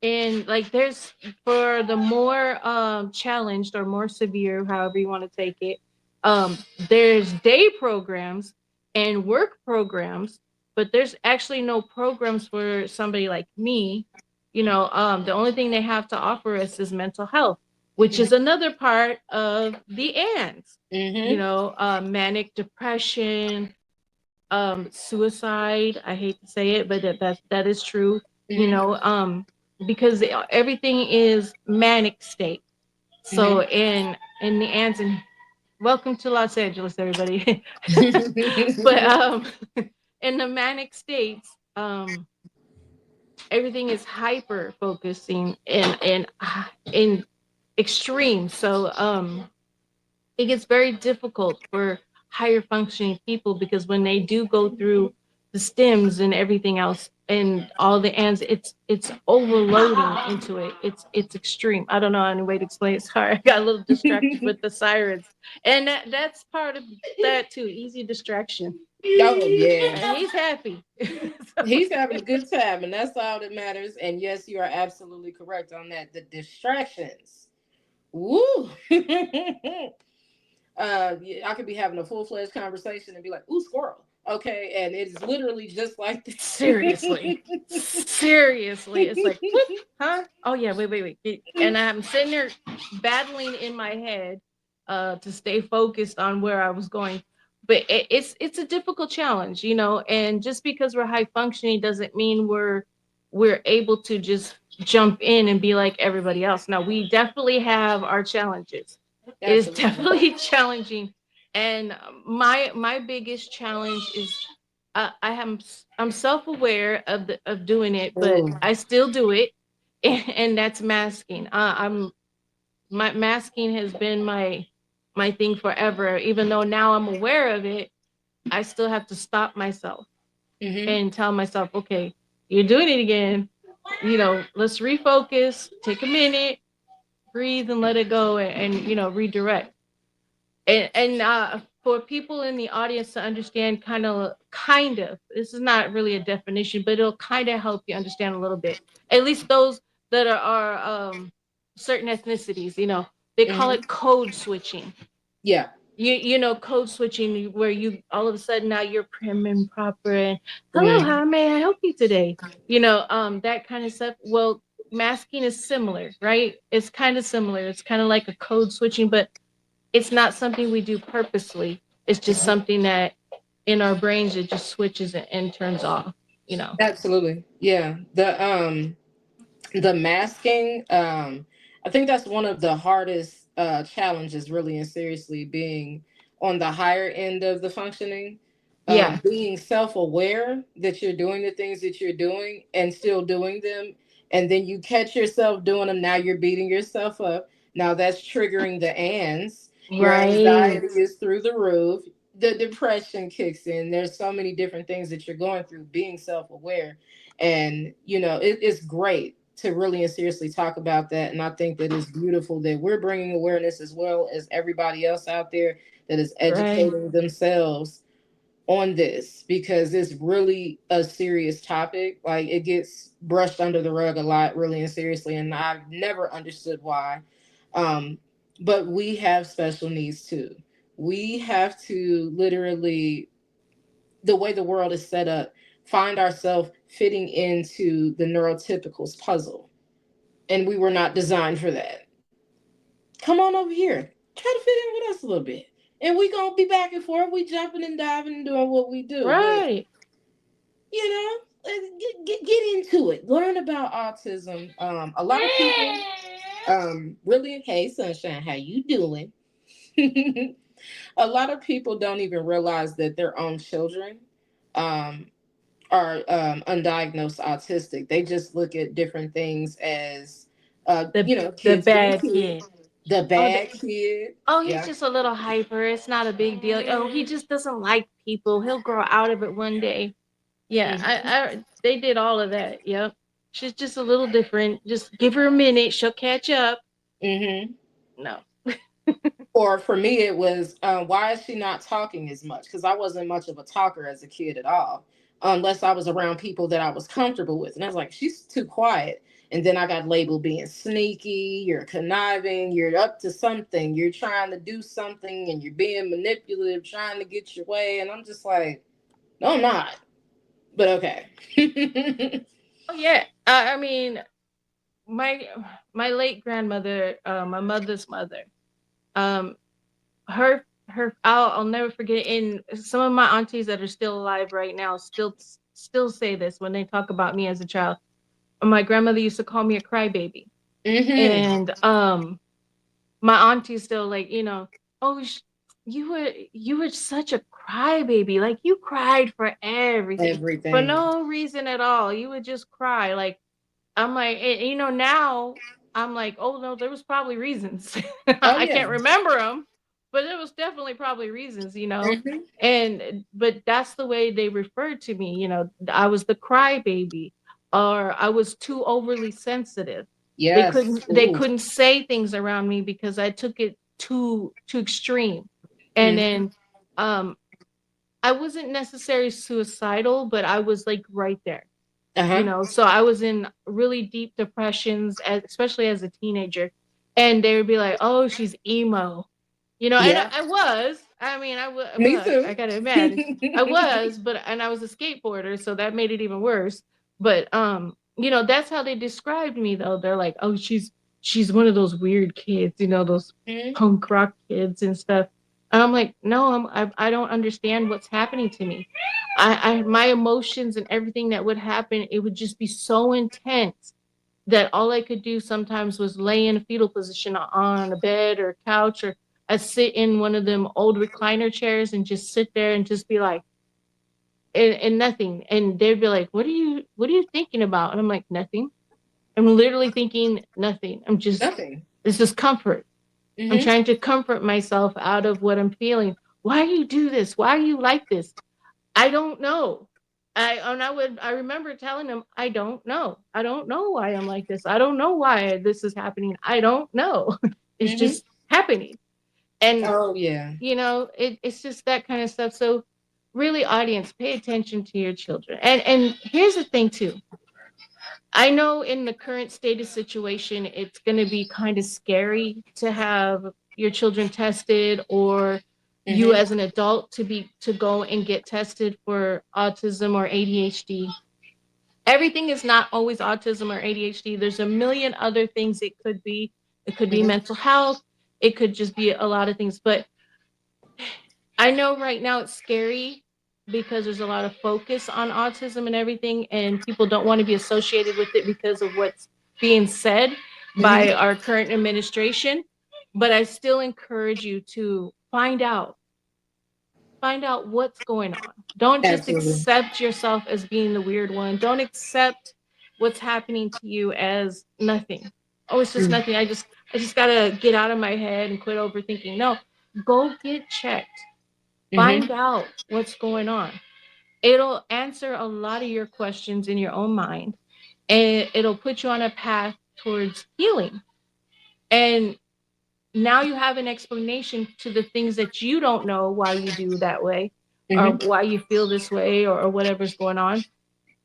And like there's, for the more challenged or more severe, however you want to take it, there's day programs and work programs, but there's actually no programs for somebody like me. The only thing they have to offer us is mental health, which is another part of the ANDS. Mm-hmm. Manic depression, suicide. I hate to say it, but that is true. You Mm-hmm. know, um, because everything is manic state. So in the ants, and welcome to Los Angeles, everybody. But Mm-hmm. in the manic states, everything is hyper focusing and in extreme. So it gets very difficult for higher functioning people, because when they do go through the stems and everything else and all the ands, it's overloading into it. It's extreme. I don't know any way to explain it. Sorry, I got a little distracted with the sirens, and that's part of that too. Easy distraction. Oh yeah. And he's happy. So, He's having a good time, and that's all that matters. And yes, you are absolutely correct on that. The distractions. Woo. Yeah, I could be having a full fledged conversation and be like, "Ooh, squirrel." Okay, and it's literally just like seriously, seriously, it's like, whoop, huh? Oh yeah, wait, and I'm sitting there battling in my head to stay focused on where I was going. But it's a difficult challenge, and just because we're high functioning doesn't mean we're able to just jump in and be like everybody else. Now we definitely have our challenges. It is absolutely. definitely challenging, and my biggest challenge is I'm self aware of doing it, but Ooh. I still do it, and that's masking. I'm My masking has been my thing forever. Even though now I'm aware of it, I still have to stop myself Mm-hmm. and tell myself, okay, you're doing it again. Let's refocus, take a minute, breathe, and let it go, and redirect. And for people in the audience to understand, kind of, this is not really a definition, but it'll kind of help you understand a little bit, at least those that are certain ethnicities, they call Mm-hmm. it code switching. Yeah. Code switching, where you all of a sudden now you're prim and proper, and hello, Mm-hmm. how may I help you today, that kind of stuff. Well, masking is similar, right? It's kind of similar. It's kind of like a code switching, but it's not something we do purposely. It's just something that in our brains it just switches and turns off, you know. Absolutely. Yeah. The masking, I think that's one of the hardest challenges, really and seriously, being on the higher end of the functioning. Yeah. Being self-aware that you're doing the things that you're doing and still doing them, and then you catch yourself doing them. Now you're beating yourself up. Now that's triggering the ands. Your Right. anxiety is through the roof. The depression kicks in. There's so many different things that you're going through being self-aware. And it's great to really and seriously talk about that. And I think that it's beautiful that we're bringing awareness as well as everybody else out there that is Right. educating themselves on this, because it's really a serious topic. Like, it gets brushed under the rug a lot, really and seriously, and I've never understood why. um but we have special needs too. We have to literally the way the world is set up, find ourselves fitting into the neurotypical's puzzle. And we were not designed for that. Come on over here. Try to fit in with us a little bit. And we gonna be back and forth. We jumping and diving and doing what we do. But Right. you know, get into it. Learn about autism. A lot of people really, hey sunshine, how you doing? A lot of people don't even realize that their own children um, are undiagnosed autistic. They just look at different things as, The the kids being bad kids, kid. the Oh, bad kid. oh, he's Yeah. just a little hyper. It's not a big deal. Oh, he just doesn't like people. He'll grow out of it one day. Yeah, Hmm. they did all of that. Yep. She's just a little different. Just give her a minute. She'll catch up. Hmm. No. Or for me, it was, why is she not talking as much? Because I wasn't much of a talker as a kid at all, unless I was around people that I was comfortable with. And I was like, she's too quiet. And then I got labeled being sneaky, you're conniving, you're up to something, you're trying to do something, and you're being manipulative, trying to get your way. And I'm just like, no, I'm not. But okay. Oh yeah. I mean, my my late grandmother, my mother's mother, um, her I'll never forget. And some of my aunties that are still alive right now still say this when they talk about me as a child. My grandmother used to call me a crybaby, Hmm. and my auntie's still like, oh, you were such a crybaby. Like you cried for everything for Everything. no reason at all. You would just cry. Like I'm like, now I'm like, oh no, there was probably reasons. Oh, I yeah. can't remember them, but there was definitely probably reasons. Hmm. And but that's the way they referred to me. I was the crybaby, or I was too overly sensitive. They Yes. couldn't they Ooh. couldn't say things around me because I took it too extreme. And Hmm. then um I wasn't necessarily suicidal, but I was like right there. Uh-huh. So I was in really deep depressions, especially as a teenager. And they would be like, oh, she's emo. And Yeah. I was. I mean, Me I too. gotta admit, I was, and I was a skateboarder, so that made it even worse. But that's how they described me though. They're like, oh, she's one of those weird kids, those Mhm. punk rock kids and stuff. And I'm like, no, I don't understand what's happening to me. My emotions and everything that would happen, it would just be so intense that all I could do sometimes was lay in a fetal position on a bed or couch, or I'd sit in one of them old recliner chairs and just sit there and just be like, and nothing. And they'd be like, what are you thinking about? And I'm like, nothing. I'm literally thinking nothing. Nothing. This is comfort. I'm Hmm. trying to comfort myself out of what I'm feeling. Why you do this? Why are you like this? I don't know. I remember telling him, I don't know. I don't know why I'm like this. I don't know why this is happening. I don't know. It's Hmm. just happening. And Oh, yeah. it's just that kind of stuff. So really, audience, pay attention to your children. And here's the thing too. I know in the current state of situation, it's going to be kind of scary to have your children tested, or you Hmm. as an adult to go and get tested for autism or ADHD. Everything is not always autism or ADHD. There's a million other things it could be. It could be Hmm. mental health. It could just be a lot of things. But I know right now it's scary because there's a lot of focus on autism and everything, and people don't want to be associated with it because of what's being said by Hmm. our current administration. But I still encourage you to find out what's going on. Don't just Absolutely. accept yourself as being the weird one. Don't accept what's happening to you as nothing. Oh, it's just nothing. I just gotta get out of my head and quit overthinking. No, go get checked. Hmm. Find out what's going on. It'll answer a lot of your questions in your own mind, and it'll put you on a path towards healing. And now you have an explanation to the things that you don't know why you do that way, or Hmm. why you feel this way, or whatever's going on.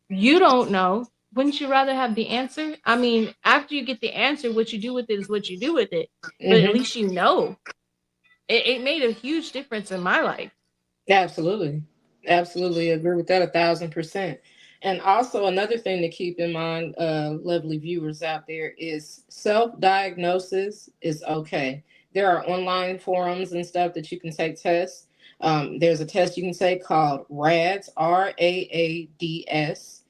You don't know. Wouldn't you rather have the answer? I mean, after you get the answer, what you do with it is what you do with it. But at Hmm. least you know. It made a huge difference in my life. Absolutely. Absolutely agree with that 1,000%. And also another thing to keep in mind, lovely viewers out there, is self-diagnosis is okay. There are online forums and stuff that you can take tests. There's a test you can take called RADS, RAADS.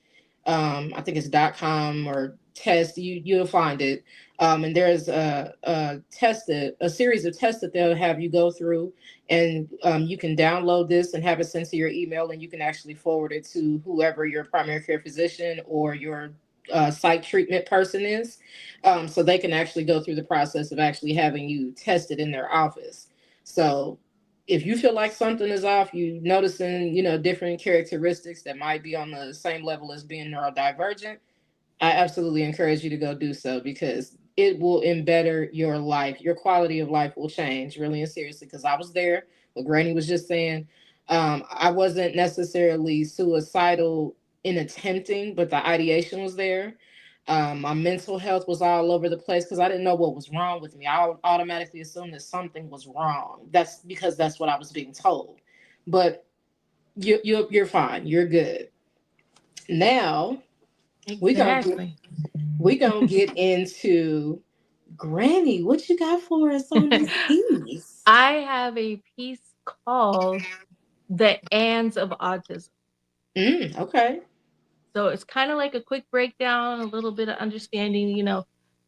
I think it's .com or test. You'll find it. And there's a series of tests that they'll have you go through, and you can download this and have it sent to your email, and you can actually forward it to whoever your primary care physician or your psych treatment person is, so they can actually go through the process of actually having you tested in their office. So if you feel like something is off, you noticing, different characteristics that might be on the same level as being neurodivergent, I absolutely encourage you to go do so, because it will embetter your life. Your quality of life will change, really and seriously. Because I was there, what Granny was just saying. I wasn't necessarily suicidal in attempting, but the ideation was there. My mental health was all over the place because I didn't know what was wrong with me. I automatically assumed that something was wrong. That's because that's what I was being told. But you're fine. You're good. Now we gonna get Exactly. we gonna get into Granny. What you got for us on this piece? I have a piece called The Ands of Autism. Okay. So it's kind of like a quick breakdown, a little bit of understanding,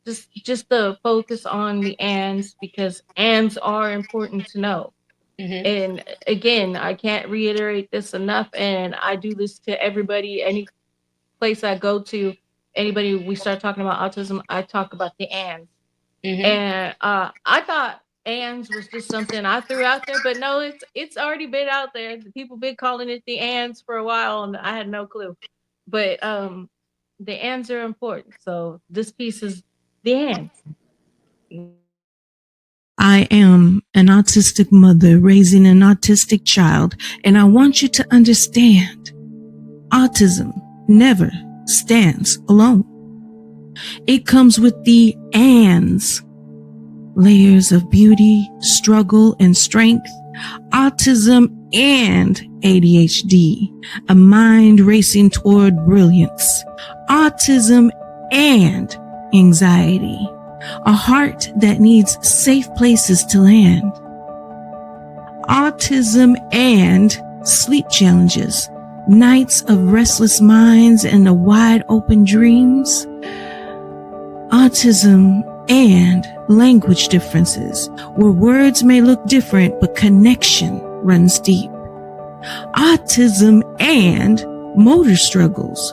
just the focus on the ands because ands are important to know. Mm-hmm. And again, I can't reiterate this enough. And I do this to everybody, any place I go to, anybody we start talking about autism, I talk about the ands. Mm-hmm. And I thought ands was just something I threw out there, but no, it's already been out there. The people been calling it the ands for a while, and I had no clue. But the ands are important. So this piece is the ands. I am an autistic mother raising an autistic child, and I want you to understand autism never stands alone. It comes with the ands, layers of beauty, struggle, and strength, autism and ADHD, a mind racing toward brilliance, autism and anxiety, a heart that needs safe places to land, autism and sleep challenges, nights of restless minds and the wide open dreams, autism and language differences, where words may look different but connection runs deep, autism and motor struggles,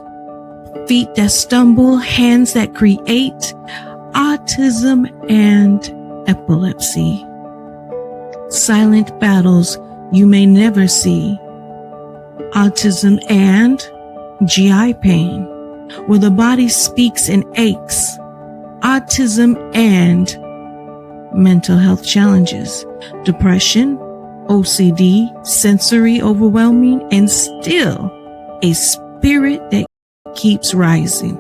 feet that stumble, hands that create, autism and epilepsy, silent battles you may never see, autism and GI pain, where the body speaks and aches, autism and mental health challenges, depression, OCD, sensory overwhelming, and still a spirit that keeps rising.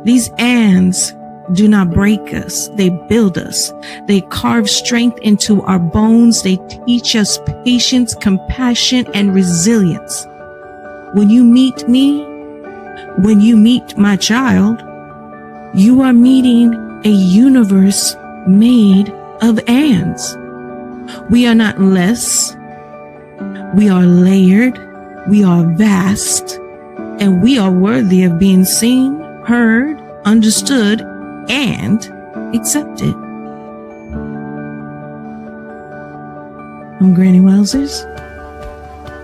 These ands do not break us. They build us. They carve strength into our bones. They teach us patience, compassion, and resilience. When you meet me, when you meet my child, you are meeting a universe made of ands. We are not less. We are layered. We are vast. And we are worthy of being seen, heard, understood, and accepted. I'm Granny WOWZERS,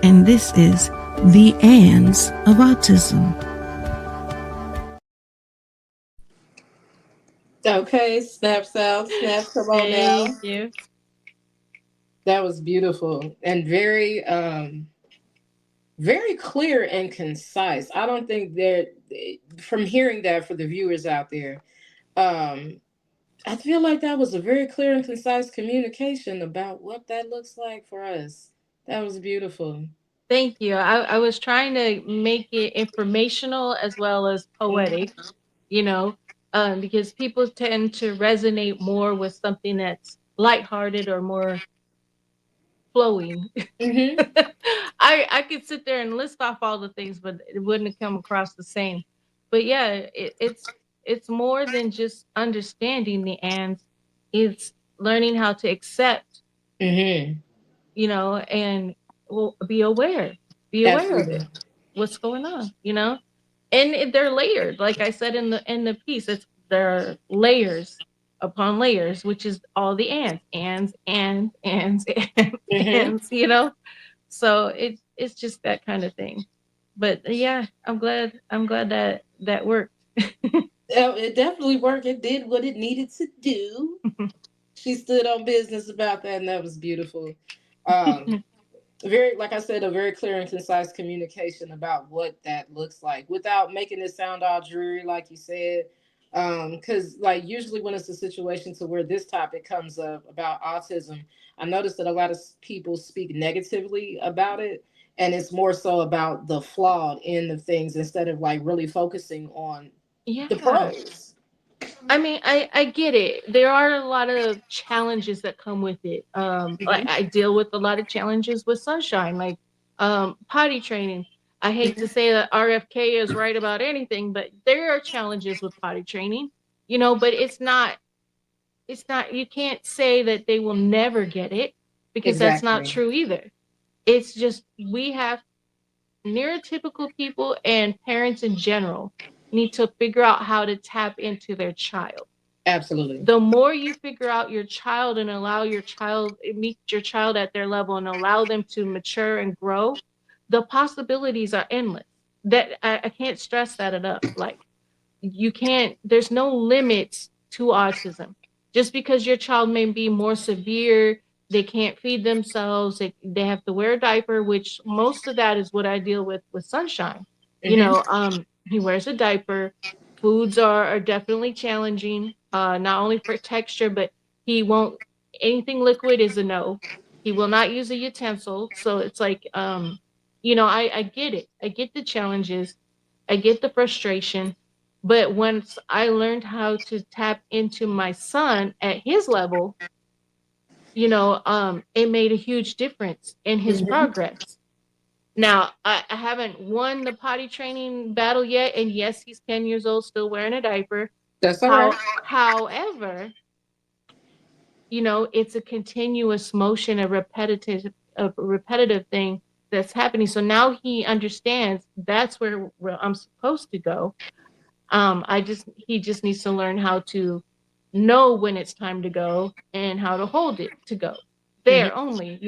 and this is The Ands of Autism. Okay. Snaps out. Snaps. Come on now. Thank you. That was beautiful and very, very clear and concise. I don't think that, from hearing that for the viewers out there, um, I feel like that was a very clear and concise communication about what that looks like for us. That was beautiful. Thank you. I was trying to make it informational as well as Mhm. poetic, you know, because people tend to resonate more with something that's lighthearted or more flowing. Mm-hmm. I could sit there and list off all the things, but it wouldn't have come across the same. But yeah, it's more than just understanding the ands. It's learning how to accept, Mm-hmm. and well, be aware of Absolutely. it. What's going on, and they're layered. Like I said in the piece, there are layers upon layers, which is all the ands, Mm-hmm. ands. So it's just that kind of thing. But yeah, I'm glad that worked. It definitely worked. It did what it needed to do. She stood on business about that, and that was beautiful. Um, very, like I said, a very clear and concise communication about what that looks like without making it sound all dreary, like you said. Because like usually when it's a situation to where this topic comes up about autism, I noticed that a lot of people speak negatively about it, and it's more so about the flawed end of things instead of like really focusing on the Yeah. pros. I mean, I get it. There are a lot of challenges that come with it. Like Hmm. I deal with a lot of challenges with sunshine, like potty training. I hate to Hmm. say that RFK is right about anything, but there are challenges with potty training, but it's not you can't say that they will never get it because that's not Exactly. true either. It's just we have neurotypical people and parents in general need to figure out how to tap into their child. Absolutely. The more you figure out your child and allow your child meet your child at their level and allow them to mature and grow, the possibilities are endless. That I can't stress that enough. Like you can't there's no limits to autism. Just because your child may be more severe, they can't feed themselves, they have to wear a diaper, which most of that is what I deal with Sunshine. Hmm. He wears a diaper. Foods are definitely challenging, not only for texture, but he won't anything liquid is a no. He will not use a utensil. So it's like I get it. I get the challenges. I get the frustration. But once I learned how to tap into my son at his level, it made a huge difference in his Hmm. progress. Now, I haven't won the potty training battle yet, and yes, he's 10 years old, still wearing a diaper. That's all right. However, it's a continuous motion, a repetitive thing that's happening. So now he understands that's where I'm supposed to go. He just needs to learn how to know when it's time to go and how to hold it to go there Hmm. only.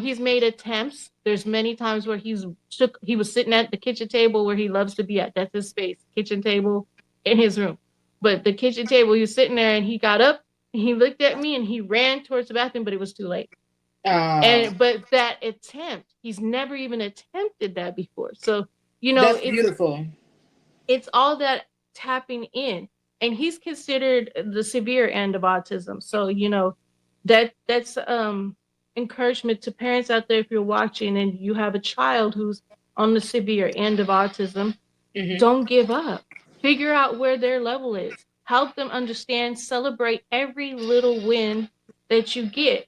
He's made attempts. There's many times where he was sitting at the kitchen table where he loves to be at. That's his space, kitchen table in his room. But the kitchen table, he was sitting there and he got up, he looked at me and he ran towards the bathroom, but it was too late. Uh, But that attempt, he's never even attempted that before. So, that's it's beautiful. all that tapping in, and he's considered the severe end of autism. So that's encouragement to parents out there. If you're watching and you have a child who's on the severe end of autism, Hmm. don't give up. Figure out where their level is. Help them understand, celebrate every little win that you get.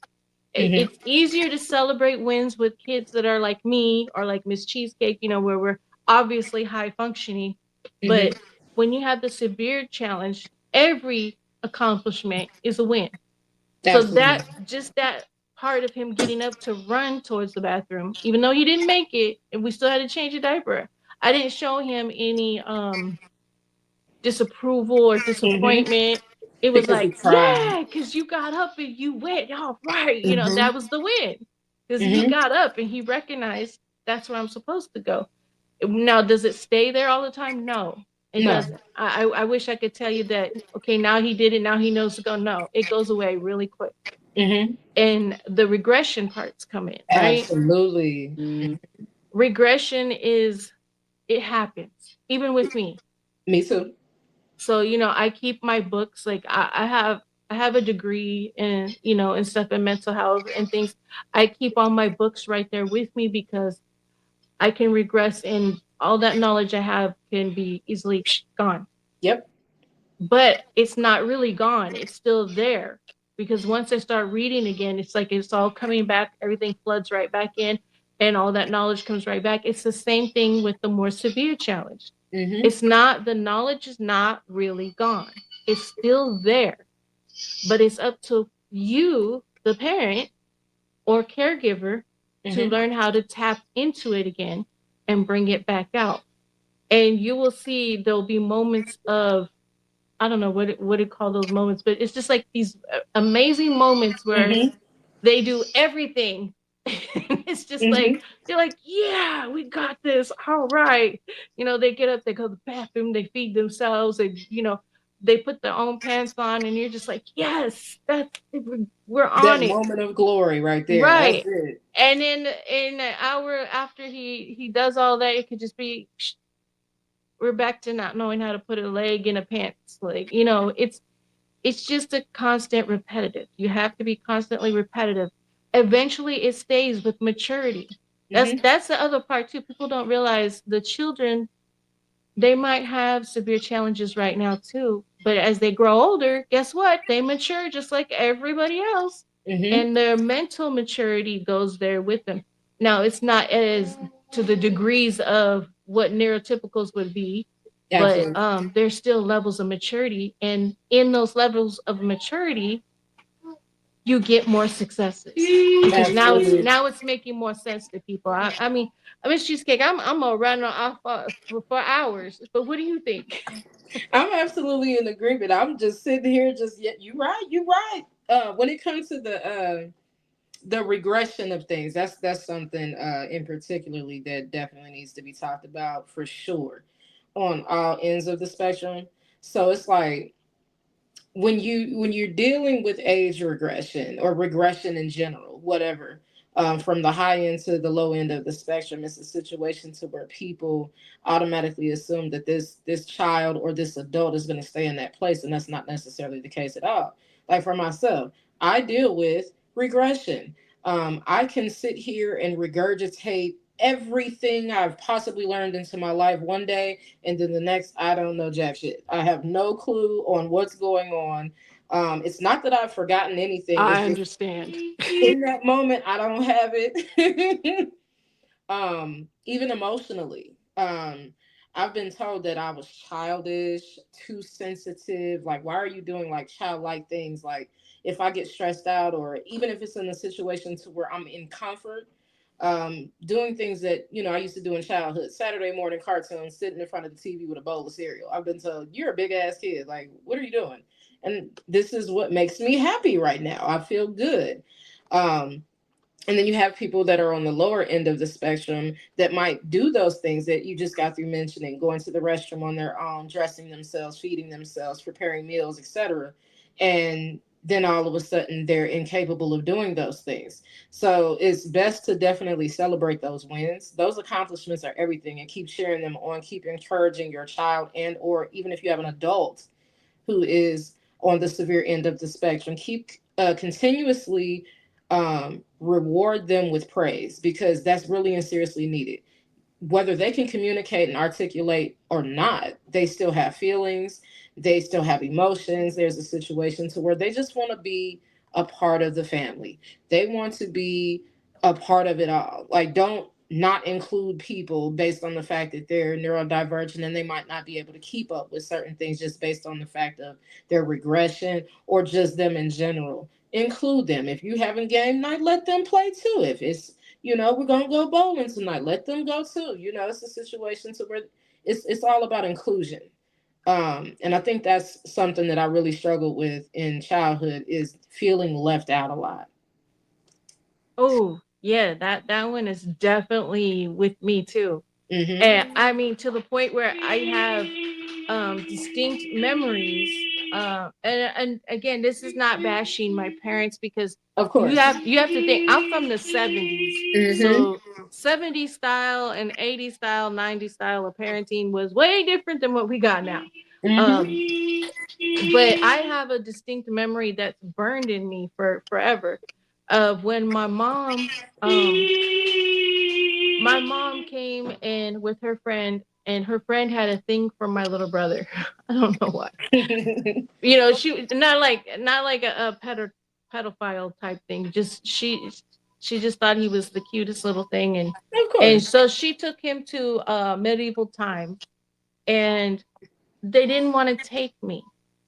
Hmm. It's easier to celebrate wins with kids that are like me or like Miss Cheesecake, where we're obviously high functioning. Hmm. But when you have the severe challenge, every accomplishment is a win. So Absolutely. that part of him getting up to run towards the bathroom, even though he didn't make it, and we still had to change a diaper. I didn't show him any disapproval or Hmm. disappointment. It was Because like, it's trying. yeah, because you got up and you went, all right. Hmm. That was the win. Because he Hmm. got up and he recognized that's where I'm supposed to go. Now, does it stay there all the time? No, it No. doesn't. I wish I could tell you that, okay, now he did it, now he knows to go. No, it goes away really quick. Hmm. And the regression parts come in, right? Absolutely. Regression it happens, even with me. Me too. So I keep my books, like I have a degree in and stuff in mental health and things. I keep all my books right there with me because I can regress and all that knowledge I have can be easily gone. Yep. But it's not really gone, it's still there. because once they start reading again, it's like it's all coming back, everything floods right back in, and all that knowledge comes right back. It's the same thing with the more severe challenge. Mm-hmm. It's not, the knowledge is not really gone. It's still there, but it's up to you, the parent or caregiver, to Mm-hmm. learn how to tap into it again and bring it back out. And you will see there'll be moments of, I don't know what to call those moments, but it's just like these amazing moments where Mm-hmm. they do everything. It's just like Mm-hmm. they're like, yeah, we got this. All right. They get up, they go to the bathroom, they feed themselves, and they put their own pants on, and you're just like, yes, we're That on it. moment of glory right there. That's Right. it. And in an hour after he does all that, it could just be, we're back to not knowing how to put a leg in a pants leg. It's just a constant repetitive. You have to be constantly repetitive. Eventually it stays with maturity. That's Mm-hmm. that's the other part too. People don't realize the children, they might have severe challenges right now too, but as they grow older, guess what? They mature just like everybody else. Mm-hmm. And their mental maturity goes there with them. Now, it's not as to the degrees of what neurotypicals would be, but Absolutely. there's still levels of maturity, and in those levels of maturity, you get more successes because Absolutely. now it's making more sense to people. I mean, cheesecake. I'm gonna run off for hours, but what do you think? I'm absolutely in agreement. I'm just sitting here, just yeah, you right, you right. When it comes to the regression of things, that's something in particularly that definitely needs to be talked about for sure on all ends of the spectrum. So it's like when you're dealing with age regression or regression in general, whatever, from the high end to the low end of the spectrum, it's a situation to where people automatically assume that this child or this adult is going to stay in that place, and that's not necessarily the case at all. Like for myself, I deal with regression. I can sit here and regurgitate everything I've possibly learned into my life one day, and then the next I don't know jack shit. I have no clue on what's going on. It's not that I've forgotten anything. It's I just understand. in that moment I don't have it. Even emotionally. I've been told that I was childish, too sensitive. Like, why are you doing like childlike things? Like, if I get stressed out, or even if it's in a situation to where I'm in comfort, doing things that I used to do in childhood. Saturday morning cartoons, sitting in front of the TV with a bowl of cereal. I've been told you're a big ass kid. Like, what are you doing? And this is what makes me happy right now. I feel good. Um, and then you have people that are on the lower end of the spectrum that might do those things that you just got through mentioning, going to the restroom on their own, dressing themselves, feeding themselves, preparing meals, etc. And then all of a sudden they're incapable of doing those things. So it's best to definitely celebrate those wins. Those accomplishments are everything, and keep sharing them on, keep encouraging your child, and or even if you have an adult who is on the severe end of the spectrum, keep continuously reward them with praise, because that's really and seriously needed. Whether they can communicate and articulate or not, they still have feelings, they still have emotions. There's a situation to where they just want to be a part of the family. They want to be a part of it all. Like, don't not include people based on the fact that they're neurodivergent and they might not be able to keep up with certain things just based on the fact of their regression or just them in general. Include them. If you having game night, let them play too. If it's we're gonna go bowling tonight, let them go too. It's a situation to where it's all about inclusion. And I think that's something that I really struggled with in childhood, is feeling left out a lot. Oh, yeah, that one is definitely with me too. Mm-hmm. And I mean, to the point where I have distinct memories. And again, this is not bashing my parents, because Of you course. have to think I'm from the 70s. Mm-hmm. So 70s style and 80s style, 90s style of parenting was way different than what we got now. Um, Mm-hmm. but I have a distinct memory that's burned in me for forever of when my mom came in with her friend, and her friend had a thing for my little brother. I don't know why. She not like a pedophile type thing. Just she just thought he was the cutest little thing, Of and course. so she took him to medieval time, and they didn't want to take me,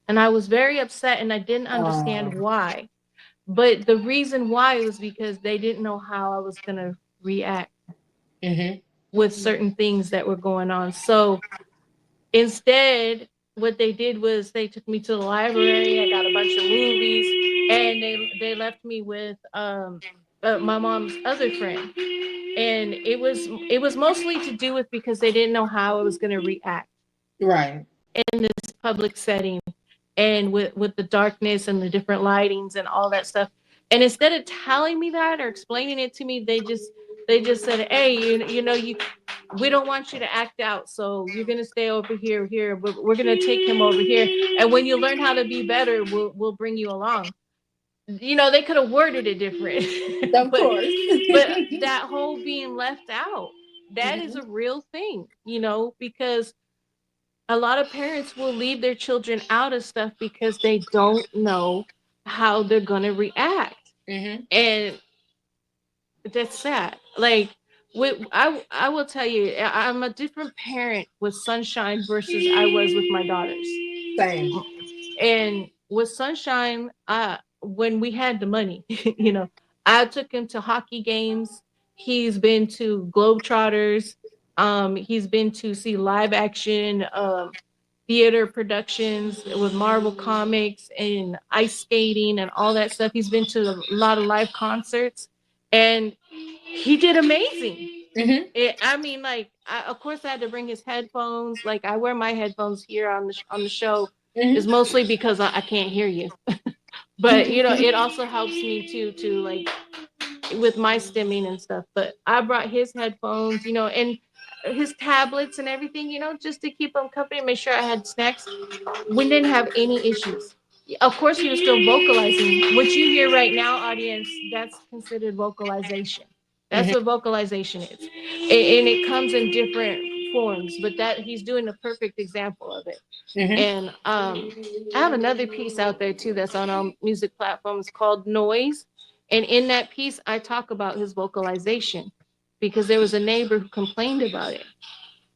and I was very upset, and I didn't understand why. But the reason why was because they didn't know how I was gonna react Mm-hmm. with certain things that were going on. So instead, what they did was they took me to the library. I got a bunch of movies, and they left me with my mom's other friend. And it was mostly to do with because they didn't know how I was going to react Right. in this public setting, and with the darkness and the different lightings and all that stuff. And instead of telling me that or explaining it to me, they just said, "Hey, you we don't want you to act out, so you're gonna stay over here. We're gonna take him over here, and when you learn how to be better, we'll bring you along." They could have worded it different, Of but course. that whole being left out, that is Mm-hmm. a real thing, because a lot of parents will leave their children out of stuff because they don't know how they're gonna react, Mm-hmm. and that's sad. Like, I will tell you, I'm a different parent with Sunshine versus I was with my daughters. Same. And with Sunshine, when we had the money, I took him to hockey games. He's been to Globetrotters. He's been to see live action theater productions with Marvel Comics and ice skating and all that stuff. He's been to a lot of live concerts, and he did amazing. Mm-hmm. I mean, like, of course, I had to bring his headphones. Like, I wear my headphones here on the show, is Mm-hmm. mostly because I can't hear you. But it also helps me to like with my stimming and stuff. But I brought his headphones, and his tablets and everything, just to keep him company, make sure I had snacks. We didn't have any issues. Of course, he was still vocalizing. What you hear right now, audience, that's considered vocalization. That's Mm-hmm. what vocalization is, and it comes in different forms. But that he's doing a perfect example of it. Mm-hmm. And I have another piece out there too that's on music platforms called Noise. And in that piece, I talk about his vocalization because there was a neighbor who complained about it.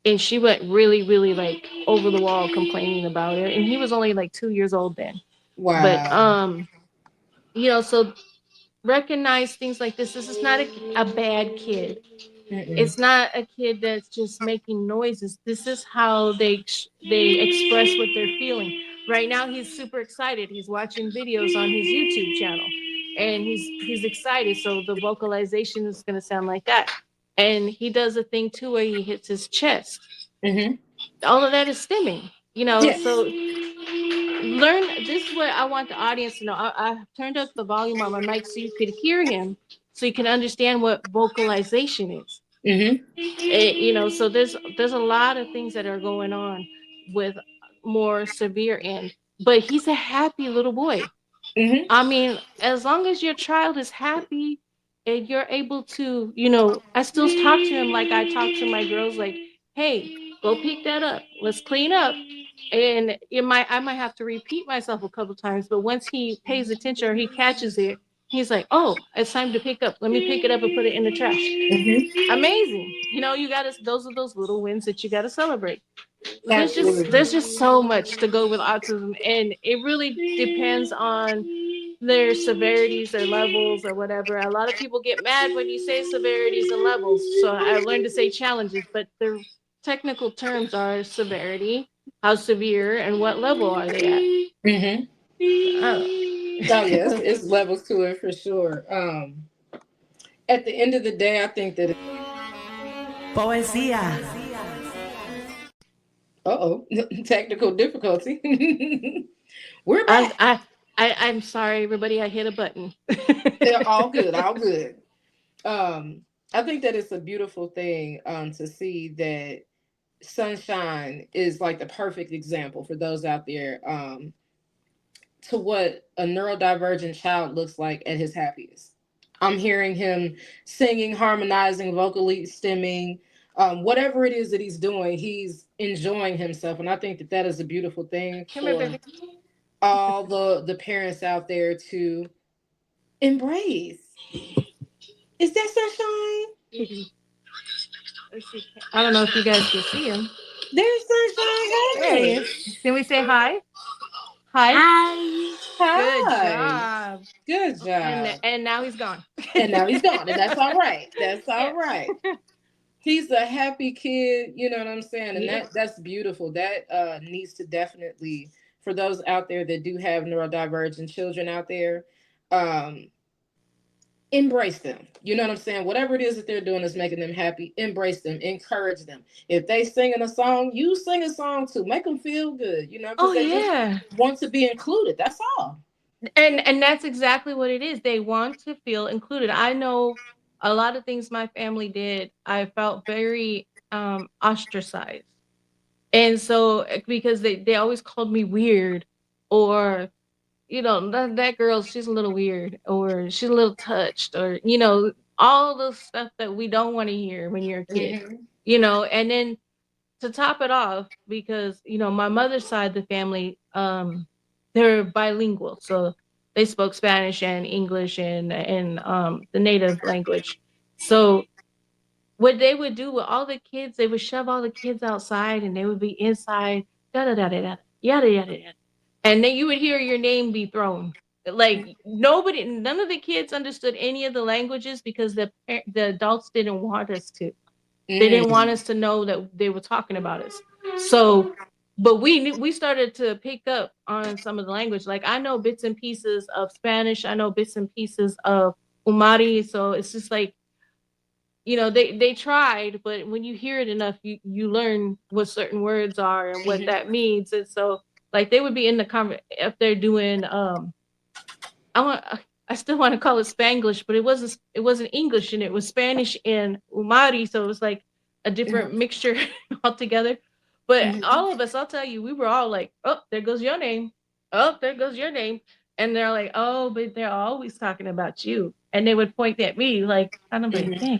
And she went really, really like over the wall complaining about it. And he was only like 2 years old then. But Wow. so recognize things like this. This is not a bad kid. Mm-mm. It's not a kid that's just making noises. This is how they express what they're feeling. Right now, he's super excited. He's watching videos on his YouTube channel, and he's excited. So the vocalization is going to sound like that. And he does a thing too where he hits his chest. Mm-hmm. All of that is stimming. Yes. So learn. This is what I want the audience to know. I turned up the volume on my mic so you could hear him, so you can understand what vocalization is. Mm-hmm. So there's a lot of things that are going on with more severe end, but he's a happy little boy. Mm-hmm. I mean, as long as your child is happy and you're able to, I still talk to him like I talk to my girls, like, hey, go pick that up, let's clean up. And I might have to repeat myself a couple times, but once he pays attention or he catches it, he's like, oh, it's time to pick up, let me pick it up and put it in the trash. Mm-hmm. Amazing. You gotta, those are those little wins that you gotta celebrate. Absolutely. There's just so much to go with autism, and it really depends on their severities, their levels, or whatever. A lot of people get mad when you say severities and levels, so I learned to say challenges, but the technical terms are severity, how severe, and what level are they at. Mm-hmm. Oh yes, Oh. it's levels to it for sure. At the end of the day, I think that. Poesía. Uh-oh, technical difficulty. We're I, back. I, I'm sorry, everybody. I hit a button. They're all good, all good. I think that it's a beautiful thing to see that Sunshine is like the perfect example for those out there to what a neurodivergent child looks like at his happiest. I'm hearing him singing, harmonizing, vocally stimming, whatever it is that he's doing, he's enjoying himself, and I think that that is a beautiful thing Come here, for baby. all the parents out there to Embrace. Is that sunshine? Let's see. I don't know if you guys can see him. There's sunshine. There he Hey. is. Can we say hi? Hi. Hi. Good Hi. job. Good And job. and now he's gone. And now he's gone, and that's all right. That's Yeah. all right. He's a happy kid, you know what I'm saying? And Yeah. that's beautiful. That needs to definitely, for those out there that do have neurodivergent children out there, um, embrace them. You know what I'm saying? Whatever it is that they're doing is making them happy. Embrace them, encourage them. If they singing a song, you sing a song too. Make them feel good, you know, because Oh they just yeah. want to be included. That's all. And that's exactly what it is. They want to feel included. I know a lot of things my family did. I felt very ostracized. And so because they always called me weird, or that girl, she's a little weird, or she's a little touched, or all the stuff that we don't want to hear when you're a kid. Hmm. And then to top it off, because my mother's side of the family, they're bilingual, so they spoke Spanish and English and the native language. So what they would do with all the kids, they would shove all the kids outside, and they would be inside, da da da da da, yada yada yada, and then you would hear your name be thrown. Like none of the kids understood any of the languages because the adults didn't want us to. They didn't want Mm. us to know that they were talking about us. So, but we started to pick up on some of the language. Like I know bits and pieces of Spanish. I know bits and pieces of Umari. So it's just like they tried, but when you hear it enough, you learn what certain words are and what Hmm. that means. And so like they would be in the if they're doing I want I still want to call it Spanglish, but it wasn't English, and it was Spanish and Umari, so it was like a different mixture altogether. But Hmm. all of us, I'll tell you, we were all like, "Oh, there goes your name. Oh, there goes your name." And they're like, "Oh, but they're always talking about you." And they would point at me like, kind of like, Hmm.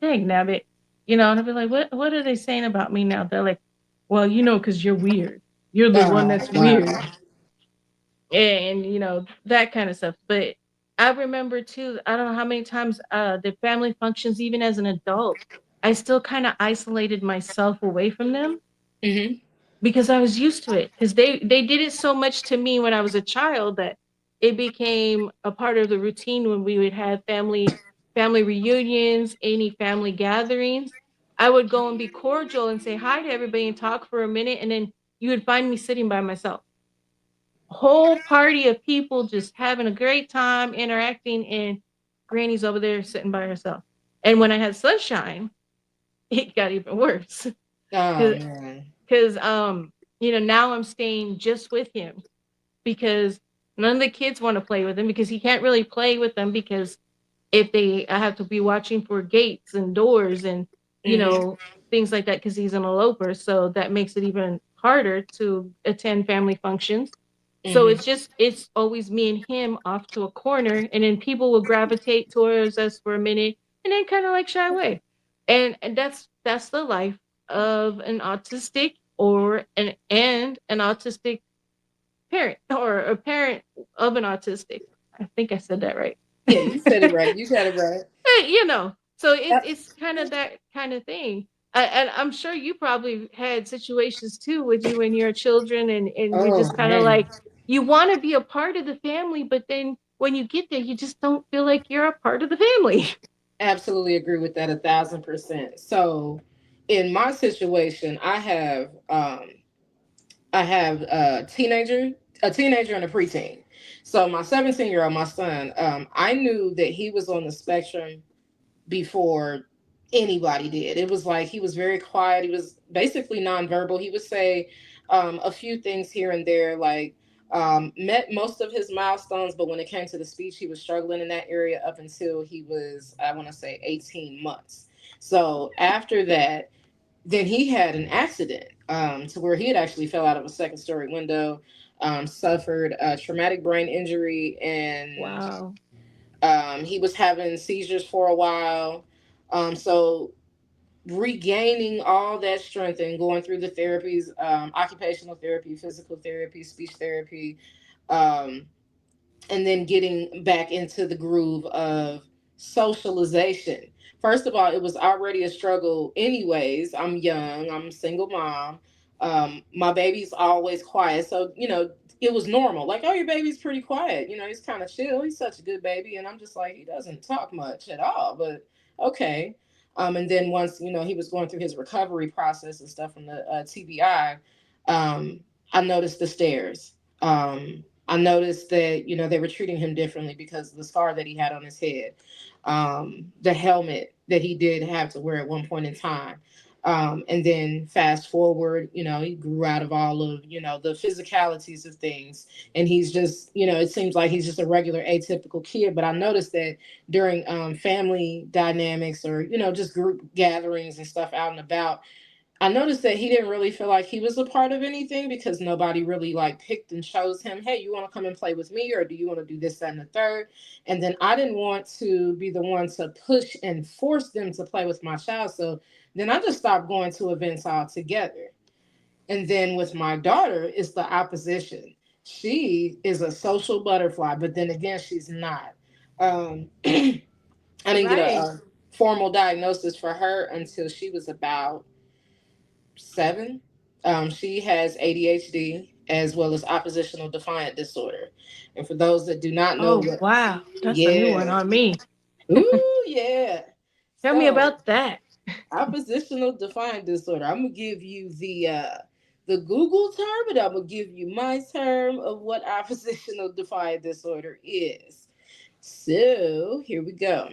dang, nabbit. And I'd be like, what are they saying about me now? They're like, well, because you're weird. You're the one Oh, that's weird, wow. and that kind of stuff. But I remember too, I don't know how many times the family functions, even as an adult, I still kind of isolated myself away from them Hmm. because I was used to it, because they did it so much to me when I was a child that it became a part of the routine. When we would have family reunions, any family gatherings, I would go and be cordial and say hi to everybody and talk for a minute, and then you would find me sitting by myself, whole party of people just having a great time interacting, and Granny's over there sitting by herself. And when I had Sunshine, it got even worse. Oh, man. Because now I'm staying just with him, because none of the kids want to play with him, because he can't really play with them, because if they I have to be watching for gates and doors and you Hmm. know things like that, because he's an eloper, so that makes it even harder to attend family functions. So Hmm. it's always me and him off to a corner, and then people will gravitate towards us for a minute and then kind of like shy away. And that's the life of an autistic, or an autistic parent, or a parent of an autistic. I think I said that right. Yeah, you said it right. You got it right. So it's Yep. it's kind of that kind of thing. And I'm sure you probably had situations too with you and your children, and you're Oh, just kind of man. like, you want to be a part of the family, but then when you get there, you just don't feel like you're a part of the family. Absolutely agree with that 1,000%. So, in my situation, I have a teenager and a preteen. So my 17-year-old, my son, I knew that he was on the spectrum before anybody did. It was like he was very quiet. He was basically nonverbal. He would say a few things here and there, like met most of his milestones, but when it came to the speech, he was struggling in that area up until he was, I want to say, 18 months. So after that, then he had an accident to where he had actually fell out of a second story window, suffered a traumatic brain injury, and Wow. he was having seizures for a while. So regaining all that strength and going through the therapies, occupational therapy, physical therapy, speech therapy, um, and then getting back into the groove of socialization. First of all, it was already a struggle, anyways. I'm young, I'm a single mom. My baby's always quiet. So, it was normal. Like, oh, your baby's pretty quiet. He's kind of chill. He's such a good baby. And I'm just like, he doesn't talk much at all, but okay. And then once, he was going through his recovery process and stuff from the TBI, I noticed the stares. I noticed that, they were treating him differently because of the scar that he had on his head, the helmet that he did have to wear at one point in time. And then fast forward, he grew out of all of, the physicalities of things. And he's just, it seems like he's just a regular atypical kid. But I noticed that during family dynamics or, just group gatherings and stuff out and about, I noticed that he didn't really feel like he was a part of anything because nobody really like picked and chose him. Hey, you want to come and play with me, or do you want to do this, that, and the third? And then I didn't want to be the one to push and force them to play with my child. So then I just stopped going to events altogether. And then with my daughter, it's the opposition. She is a social butterfly, but then again, she's not. I didn't get a formal diagnosis for her until she was about 7. She has ADHD as well as oppositional defiant disorder. And for those that do not know, wow, that's a new one on me. Ooh, yeah. Tell me about that. Oppositional defiant disorder. I'm gonna give you the Google term, but I'm gonna give you my term of what oppositional defiant disorder is. So here we go.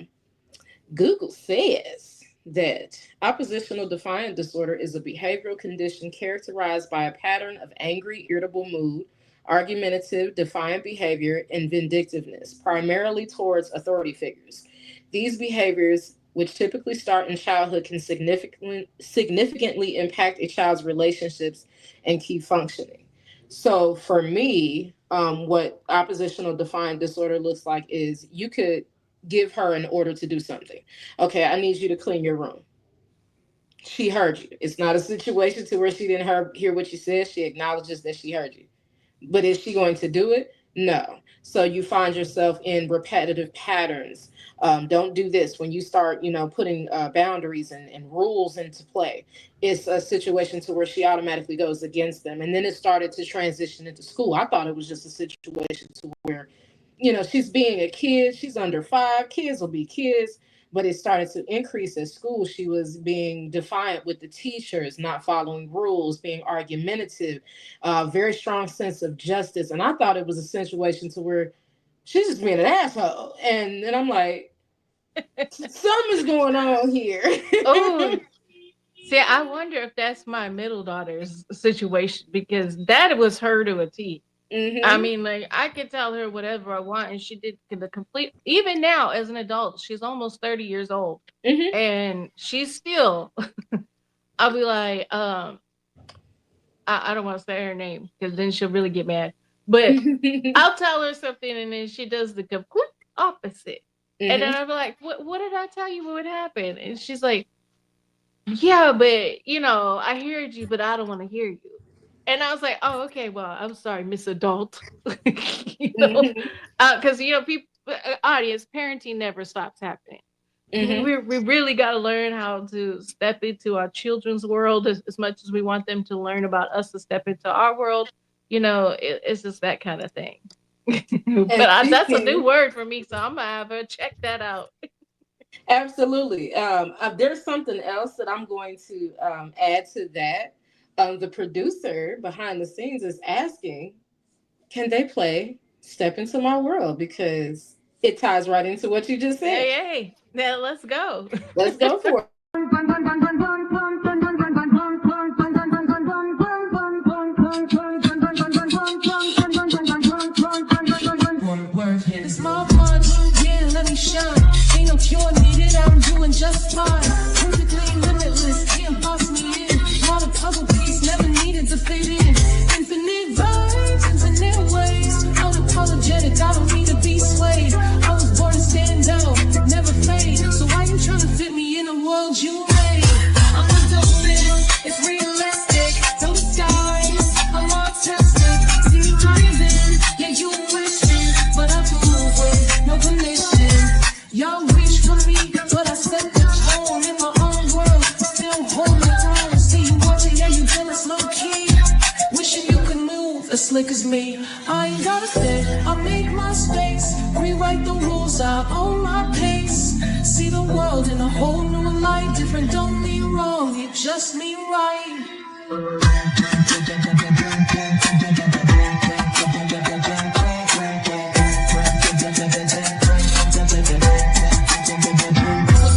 Google says that oppositional defiant disorder is a behavioral condition characterized by a pattern of angry, irritable mood, argumentative, defiant behavior, and vindictiveness, primarily towards authority figures. These behaviors, which typically start in childhood, can significantly impact a child's relationships and key functioning. So for me, what oppositional defiant disorder looks like is you could give her an order to do something. Okay, I need you to clean your room. She heard you. It's not a situation to where she didn't hear what you said. She acknowledges that she heard you. But is she going to do it? No. So you find yourself in repetitive patterns. Don't do this. When you start, putting boundaries and rules into play, it's a situation to where she automatically goes against them. And then it started to transition into school. I thought it was just a situation to where she's being a kid. She's under 5. Kids will be kids. But it started to increase at school. She was being defiant with the teachers, not following rules, being argumentative, very strong sense of justice. And I thought it was a situation to where she's just being an asshole. And then I'm like, something's going on here. Oh, see, I wonder if that's my middle daughter's situation, because that was her to a T. Mm-hmm. I mean, like, I could tell her whatever I want, and she did the complete. Even now, as an adult, she's almost 30 years old, mm-hmm. and she's still. I'll be like, I don't want to say her name because then she'll really get mad. But I'll tell her something, and then she does the complete opposite. Mm-hmm. And then I'll be like, "What did I tell you? What would happen?" And she's like, "Yeah, but I heard you, but I don't want to hear you." And I was like, "Oh, okay. Well, I'm sorry, Miss Adult." Because people, audience, parenting never stops happening. Mm-hmm. We really got to learn how to step into our children's world as much as we want them to learn about us to step into our world. It's just that kind of thing. But that's a new word for me, so I'm gonna have her check that out. Absolutely. There's something else that I'm going to add to that. The producer behind the scenes is asking, can they play Step Into My World? Because it ties right into what you just said. Hey, now let's go. Let's go for it. Small part, yeah, let me shine. Ain't no cure needed, I'm doing just fine. Perfectly limitless, can't boss me in. Not a puzzle piece, never needed to fit in. Infinite vibes, infinite ways. Unapologetic, I don't need to be swayed. I was born to stand out, never fade. So why you trying to fit me in a world you made? I'm a dopest, it's realistic. No disguise, I'm autistic. See me breathing, yeah, you wish it, but I'm me. I ain't gotta stay, I make my space. Rewrite the rules, I own my pace. See the world in a whole new light. Different don't mean wrong, it just mean right.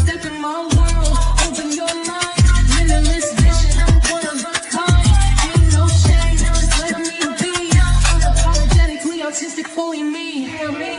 Step in my world, open your mind. Limitless vision, one of a kind. Ain't no shame, just let me be. Unapologetically artistic, fully me. Hear me.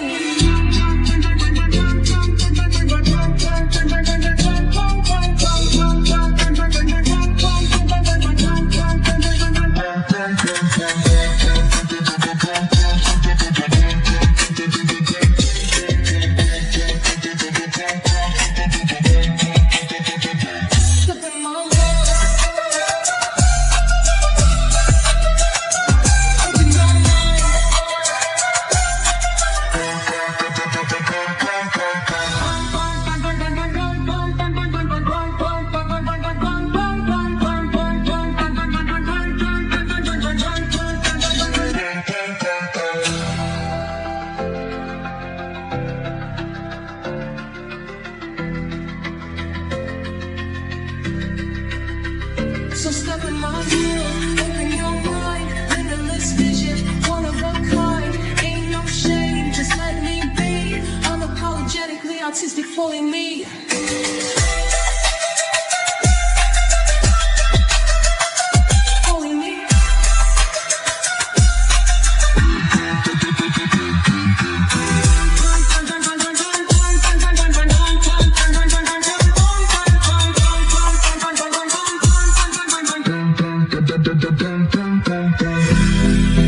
So step in my world, open your mind. Limitless vision, one of a kind. Ain't no shame, just let me be. Unapologetically artistic, fully me. Fully me.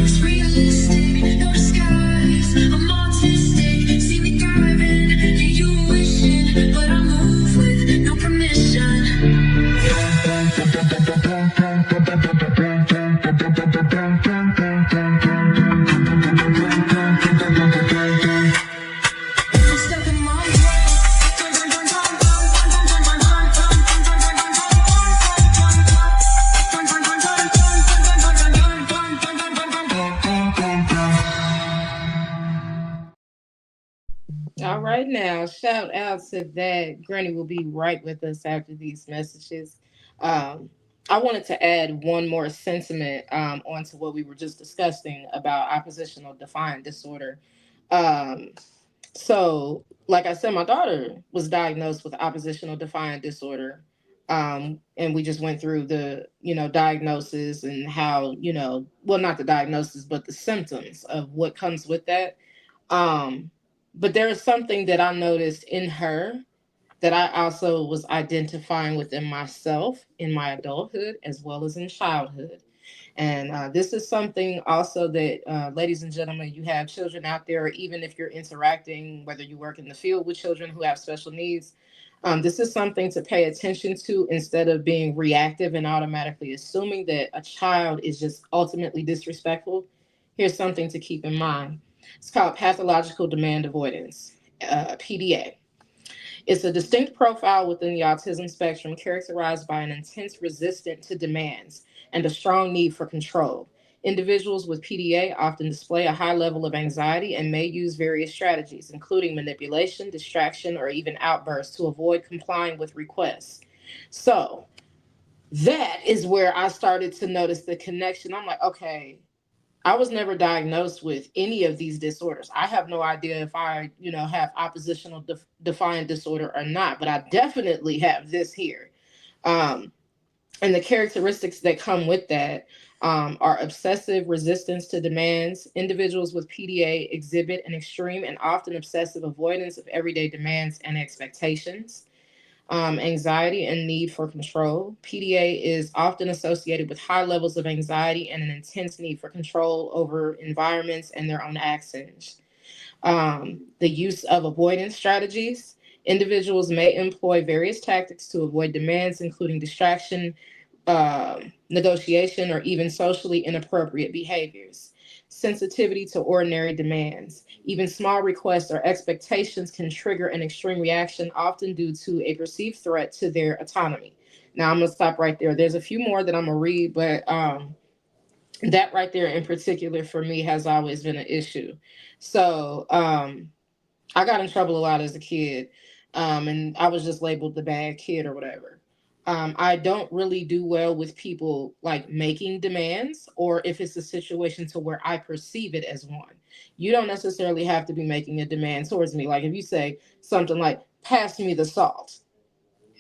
It's realistic, no disguise. I'm autistic, see me thriving, and you wishing, but I move with no permission. So step in my All right, now shout out to that. Granny will be right with us after these messages. Um, I wanted to add one more sentiment onto what we were just discussing about oppositional defiant disorder. Um, so, like I said, my daughter was diagnosed with oppositional defiant disorder. And we just went through the, diagnosis and how, well, not the diagnosis, but the symptoms of what comes with that. Um, but there is something that I noticed in her that I also was identifying within myself in my adulthood as well as in childhood. And this is something also that, ladies and gentlemen, you have children out there, even if you're interacting, whether you work in the field with children who have special needs, this is something to pay attention to instead of being reactive and automatically assuming that a child is just ultimately disrespectful. Here's something to keep in mind. It's called pathological demand avoidance, PDA. It's a distinct profile within the autism spectrum characterized by an intense resistance to demands and a strong need for control. Individuals with PDA often display a high level of anxiety and may use various strategies, including manipulation, distraction, or even outbursts to avoid complying with requests. So, that is where I started to notice the connection. I'm like, okay, I was never diagnosed with any of these disorders. I have no idea if I, have oppositional defiant disorder or not, but I definitely have this here. Um, and the characteristics that come with that are obsessive resistance to demands. Individuals with PDA exhibit an extreme and often obsessive avoidance of everyday demands and expectations. Anxiety and need for control. PDA is often associated with high levels of anxiety and an intense need for control over environments and their own actions. The use of avoidance strategies. Individuals may employ various tactics to avoid demands, including distraction, negotiation, or even socially inappropriate behaviors. Sensitivity to ordinary demands. Even small requests or expectations can trigger an extreme reaction, often due to a perceived threat to their autonomy. Now, I'm going to stop right there. There's a few more that I'm going to read, but That right there in particular for me has always been an issue. So I got in trouble a lot as a kid, and I was just labeled the bad kid or whatever. I don't really do well with people like making demands, or if it's a situation to where I perceive it as one. You don't necessarily have to be making a demand towards me. Like if you say something like, pass me the salt,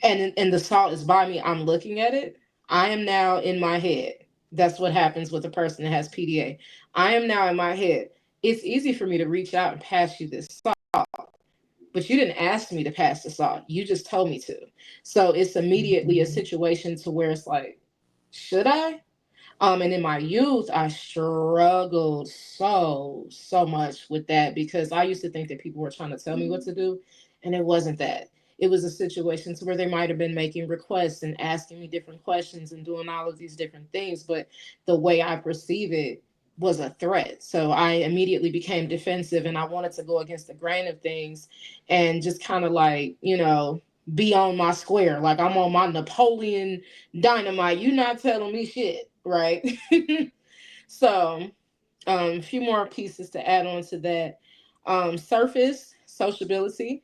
and the salt is by me, I'm looking at it, I am now in my head. That's what happens with a person that has PDA. I am now in my head. It's easy for me to reach out and pass you this salt, but you didn't ask me to pass the salt. You just told me to. So it's immediately a situation to where it's like, should I? And in my youth, I struggled so much with that because I used to think that people were trying to tell me what to do, and it wasn't that. It was a situation to where they might have been making requests and asking me different questions and doing all of these different things, but the way I perceive it was a threat. So I immediately became defensive, and I wanted to go against the grain of things and just kind of like, be on my square. Like I'm on my Napoleon Dynamite. You not telling me shit, right? So, a few more pieces to add on to that. Surface sociability.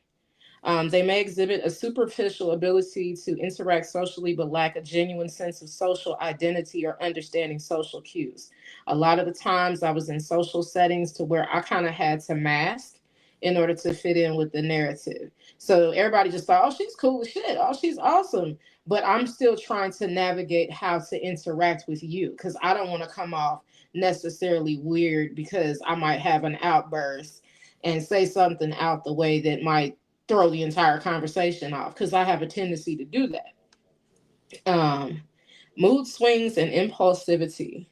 They may exhibit a superficial ability to interact socially, but lack a genuine sense of social identity or understanding social cues. A lot of the times I was in social settings to where I kind of had to mask in order to fit in with the narrative. So everybody just thought, oh, she's cool as shit. Oh, she's awesome. But I'm still trying to navigate how to interact with you because I don't want to come off necessarily weird because I might have an outburst and say something out the way that might throw the entire conversation off because I have a tendency to do that. Um, Mood swings and impulsivity.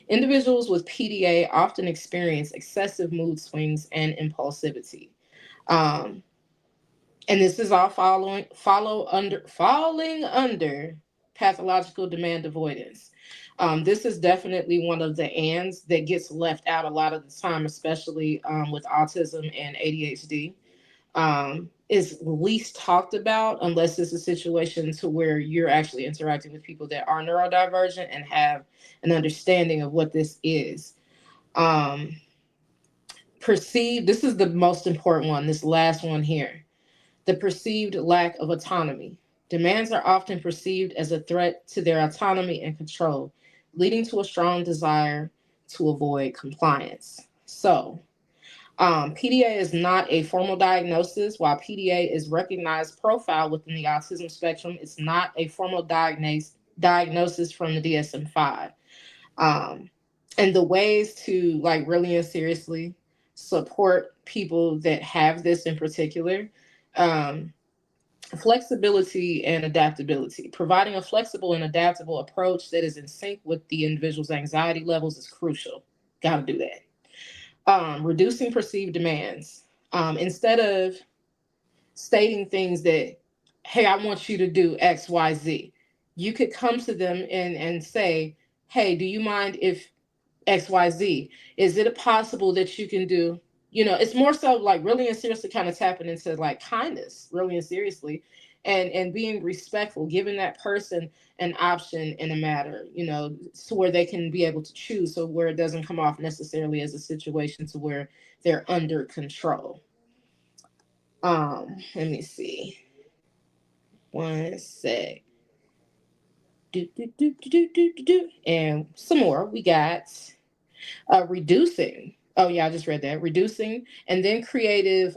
Individuals with PDA often experience excessive mood swings and impulsivity. Um, and this is all falling under pathological demand avoidance. This is definitely one of the ands that gets left out a lot of the time, especially with autism and ADHD. Is least talked about unless it's a situation to where you're actually interacting with people that are neurodivergent and have an understanding of what this is. Um, this is the most important one, this last one here. The perceived lack of autonomy. Demands are often perceived as a threat to their autonomy and control, leading to a strong desire to avoid compliance. So, PDA is not a formal diagnosis. While PDA is recognized profile within the autism spectrum, it's not a formal diagnosis from the DSM-5. Um, and the ways to like really and seriously support people that have this in particular, um, flexibility and adaptability. Providing a flexible and adaptable approach that is in sync with the individual's anxiety levels is crucial. Got to do that. Reducing perceived demands. Instead of stating things that, hey, I want you to do X, Y, Z, you could come to them and say, hey, do you mind if XYZ? Is it possible that you can do, it's more so like really and seriously kind of tapping into like kindness, really and seriously, and being respectful, giving that person an option in a matter, so where they can be able to choose, so where it doesn't come off necessarily as a situation to where they're under control. Let me see. One sec. Do, do, do, do, do, do, do, do. And some more. We got reducing. Oh yeah, I just read that. Reducing and then creating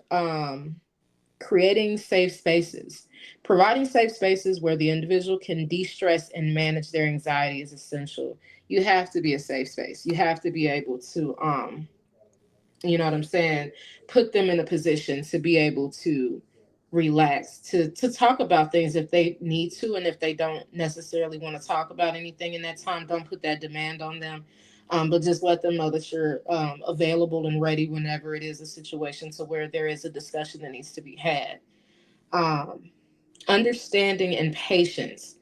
safe spaces. Providing safe spaces where the individual can de-stress and manage their anxiety is essential. You have to be a safe space. You have to be able to you know what I'm saying, put them in a position to be able to relax, to talk about things if they need to, and if they don't necessarily want to talk about anything in that time, don't put that demand on them. But just let them know that you're available and ready whenever it is a situation to where there is a discussion that needs to be had. Um, Understanding and patience.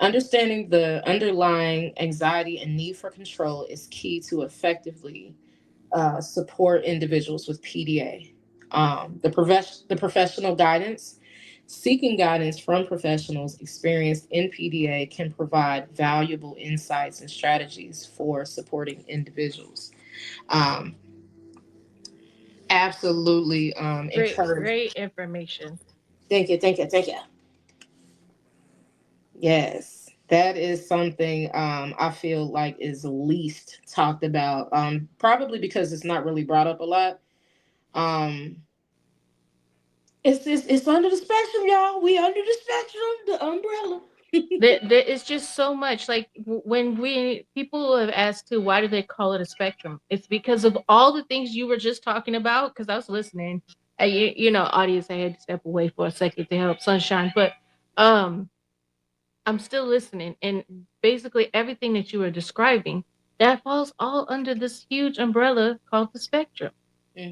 Understanding the underlying anxiety and need for control is key to effectively support individuals with PDA. The professional guidance. Seeking guidance from professionals experienced in PDA can provide valuable insights and strategies for supporting individuals. Um, Absolutely encourage. Great information. Thank you, thank you, thank you. Yes, that is something I feel like is least talked about. Probably because it's not really brought up a lot. Um, it's under the spectrum, y'all. We under the spectrum, the umbrella. There is just so much. Like when we people have asked too, why do they call it a spectrum? It's because of all the things you were just talking about. Because I was listening, and you know, audience, I had to step away for a second to help Sunshine, but um, I'm still listening, and basically everything that you were describing that falls all under this huge umbrella called the spectrum.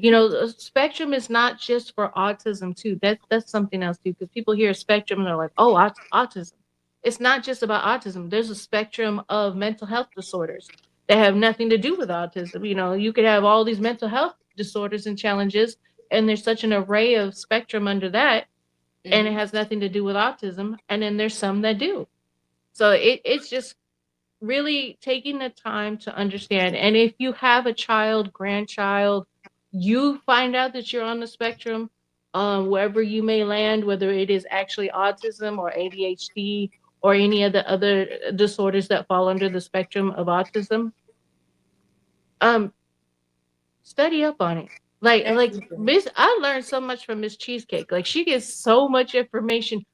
You Hmm. know, the spectrum is not just for autism too. That's something else too, because people hear spectrum and they're like, oh, autism. It's not just about autism. There's a spectrum of mental health disorders that have nothing to do with autism. You know, you could have all these mental health disorders and challenges, and there's such an array of spectrum under that, and it Hmm. has nothing to do with autism. And then there's some that do. So it's just really taking the time to understand. And if you have a child, grandchild, you find out that you're on the spectrum, wherever you may land, whether it is actually autism or ADHD or any of the other disorders that fall under the spectrum of autism, um, study up on it. Like Absolutely. Miss, I learned so much from Miss Cheesecake. Like she gets so much information,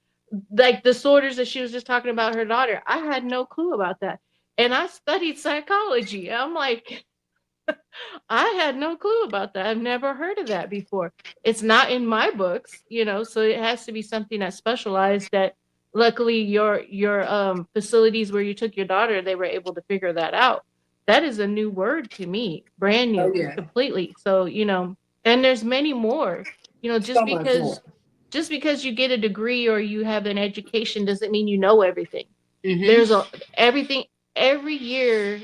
like disorders that she was just talking about her daughter. I had no clue about that, and I studied psychology. I'm like, I had no clue about that. I've never heard of that before. It's not in my books, you know, so it has to be something that's specialized that luckily your facilities where you took your daughter, they were able to figure that out. That is a new word to me, brand Oh new, yeah, completely. So, you know, and there's many more. You know, so much more. just because you get a degree or you have an education doesn't mean you know everything. There's Hmm. a everything every year,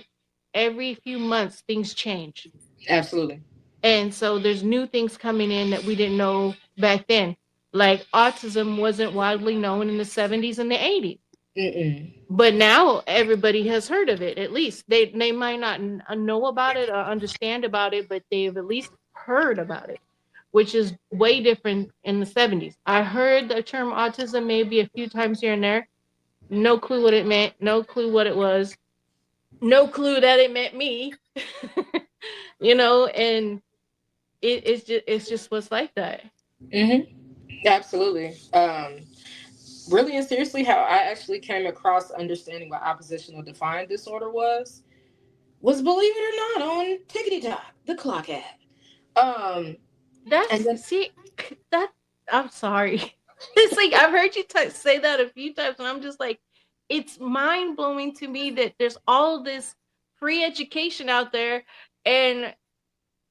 every few months things change, Absolutely. and so there's new things coming in that we didn't know back then. Like autism wasn't widely known in the 70s and the 80s. Mm-mm. But now everybody has heard of it. At least they might not know about it or understand about it, but they've at least heard about it, which is way different in the 70s. I heard the term autism maybe a few times here and there. No clue what it meant, no clue what it was, no clue that it meant me. You know, and it's just what's like that. Hmm. Absolutely. Really and seriously, how I actually came across understanding what oppositional defiant disorder was, believe it or not, on Tickety Talk, the clock app. Um, and That's then see that I'm sorry. It's like I've heard you say that a few times, and I'm just like, it's mind blowing to me that there's all this free education out there, and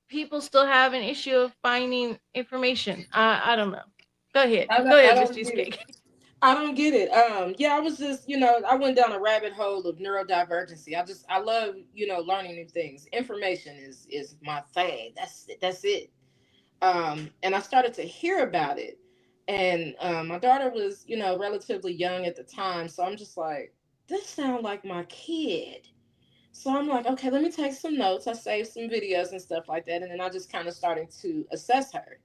people still have an issue of finding information. I don't know. Go I ahead, Miss don't get it. Cheesecake. I don't get it. Yeah, I was just, I went down a rabbit hole of neurodivergency. I love, learning new things. Information is my thing. That's it. And I started to hear about it, and my daughter was, relatively young at the time, so I'm just like, this sounds like my kid. So I'm like, okay, let me take some notes. I saved some videos and stuff like that. And then I just kind of started to assess her.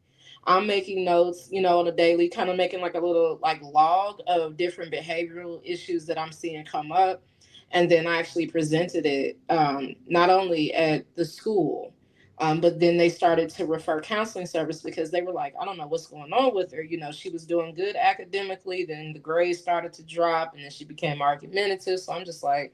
I'm making notes, on a daily, kind of making like a little like log of different behavioral issues that I'm seeing come up. And then I actually presented it not only at the school, but then they started to refer counseling service because they were like, I don't know what's going on with her. She was doing good academically, then the grades started to drop, and then she became argumentative. So I'm just like,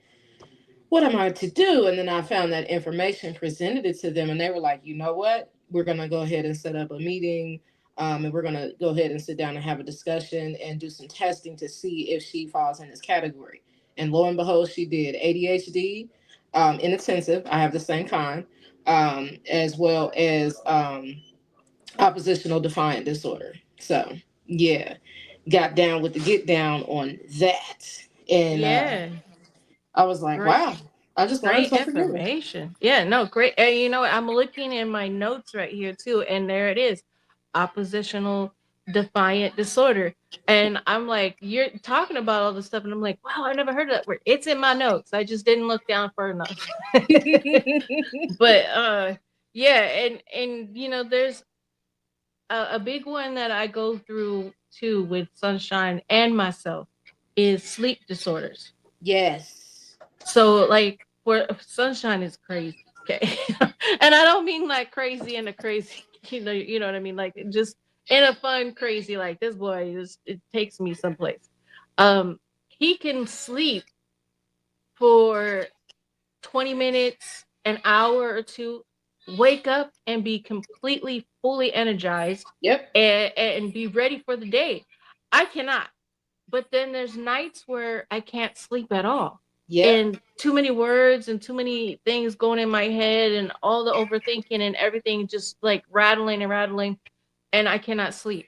what am I to do? And then I found that information, presented it to them, and they were like, you know what? We're going to go ahead and set up a meeting. And we're going to go ahead and sit down and have a discussion and do some testing to see if she falls in this category. And lo and behold, she did. ADHD, inattentive. I have the same kind, as well as oppositional defiant disorder. So, yeah, got down with the get down on that. And Yeah, I was like, great. wow, I just learned Great something new. information. Yeah, no, great. And you know what? I'm looking in my notes right here too, and there it is. Oppositional defiant disorder. And I'm like, you're talking about all this stuff, and I'm like, wow, I never heard of that word. It's in my notes. I just didn't look down for enough. But yeah, and you know, there's a big one that I go through too with Sunshine and myself is sleep disorders. Yes. So like for Sunshine is crazy. Okay. And I don't mean like crazy in a crazy, you know what I mean? Like just in a fun crazy, like this boy is, it takes me someplace. He can sleep for 20 minutes, an hour or two, wake up and be completely fully energized Yep. and be ready for the day. I cannot. But then there's nights where I can't sleep at all. Yep. And too many words and too many things going in my head and all the overthinking and everything just like rattling and rattling, and I cannot sleep.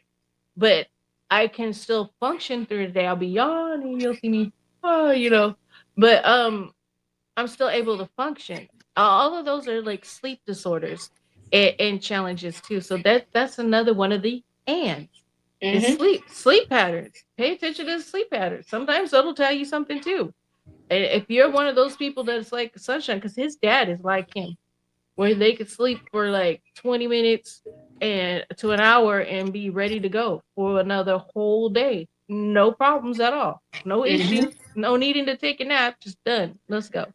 But I can still function through the day. I'll be yawning, you'll see me, oh, you know. But I'm still able to function. All of those are like sleep disorders and challenges too. So that's another one of the ands. Is Mm-hmm. sleep patterns. Pay attention to the sleep patterns. Sometimes that'll tell you something too. And if you're one of those people that's like Sunshine, because his dad is like him, where they could sleep for like 20 minutes and to an hour and be ready to go for another whole day. No problems at all. No Mm-hmm. issues. No needing to take a nap. Just done. Let's go.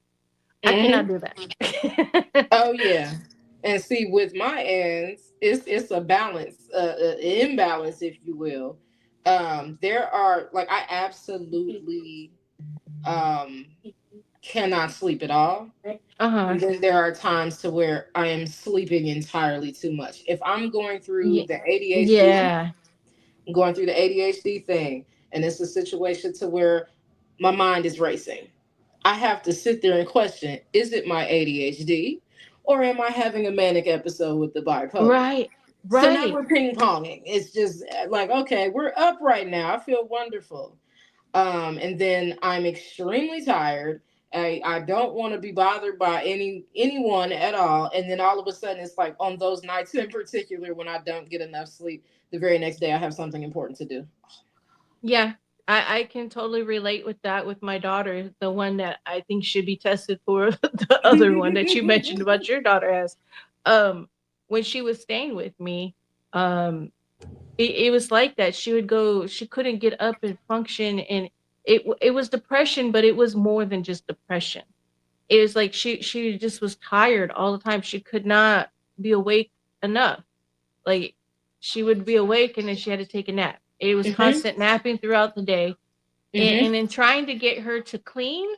I cannot Mm-hmm. do that. Oh yeah. And see, with my ends, it's a balance, imbalance, if you will. There are like I absolutely um cannot sleep at all. Uh-huh. And then there are times to where I am sleeping entirely too much. If I'm going through Yeah. the ADHD, Yeah. going through the ADHD thing, and it's a situation to where my mind is racing. I have to sit there and question, is it my ADHD or am I having a manic episode with the bipolar? Right. So now Right. we're ping ponging. It's just like, okay, we're up right now. I feel wonderful. And then I'm extremely tired. I don't want to be bothered by anyone at all. And then all of a sudden, it's like on those nights in particular when I don't get enough sleep, the very next day I have something important to do. Yeah, I can totally relate with that with my daughter, the one that I think should be tested for the other one that you mentioned about your daughter has. Um, when she was staying with me, um, it was like that. She would go, she couldn't get up and function, and it was depression, but it was more than just depression. It was like she just was tired all the time. She could not be awake enough. Like she would be awake and then she had to take a nap. It was Hmm. constant napping throughout the day, Hmm. and then trying to get her to clean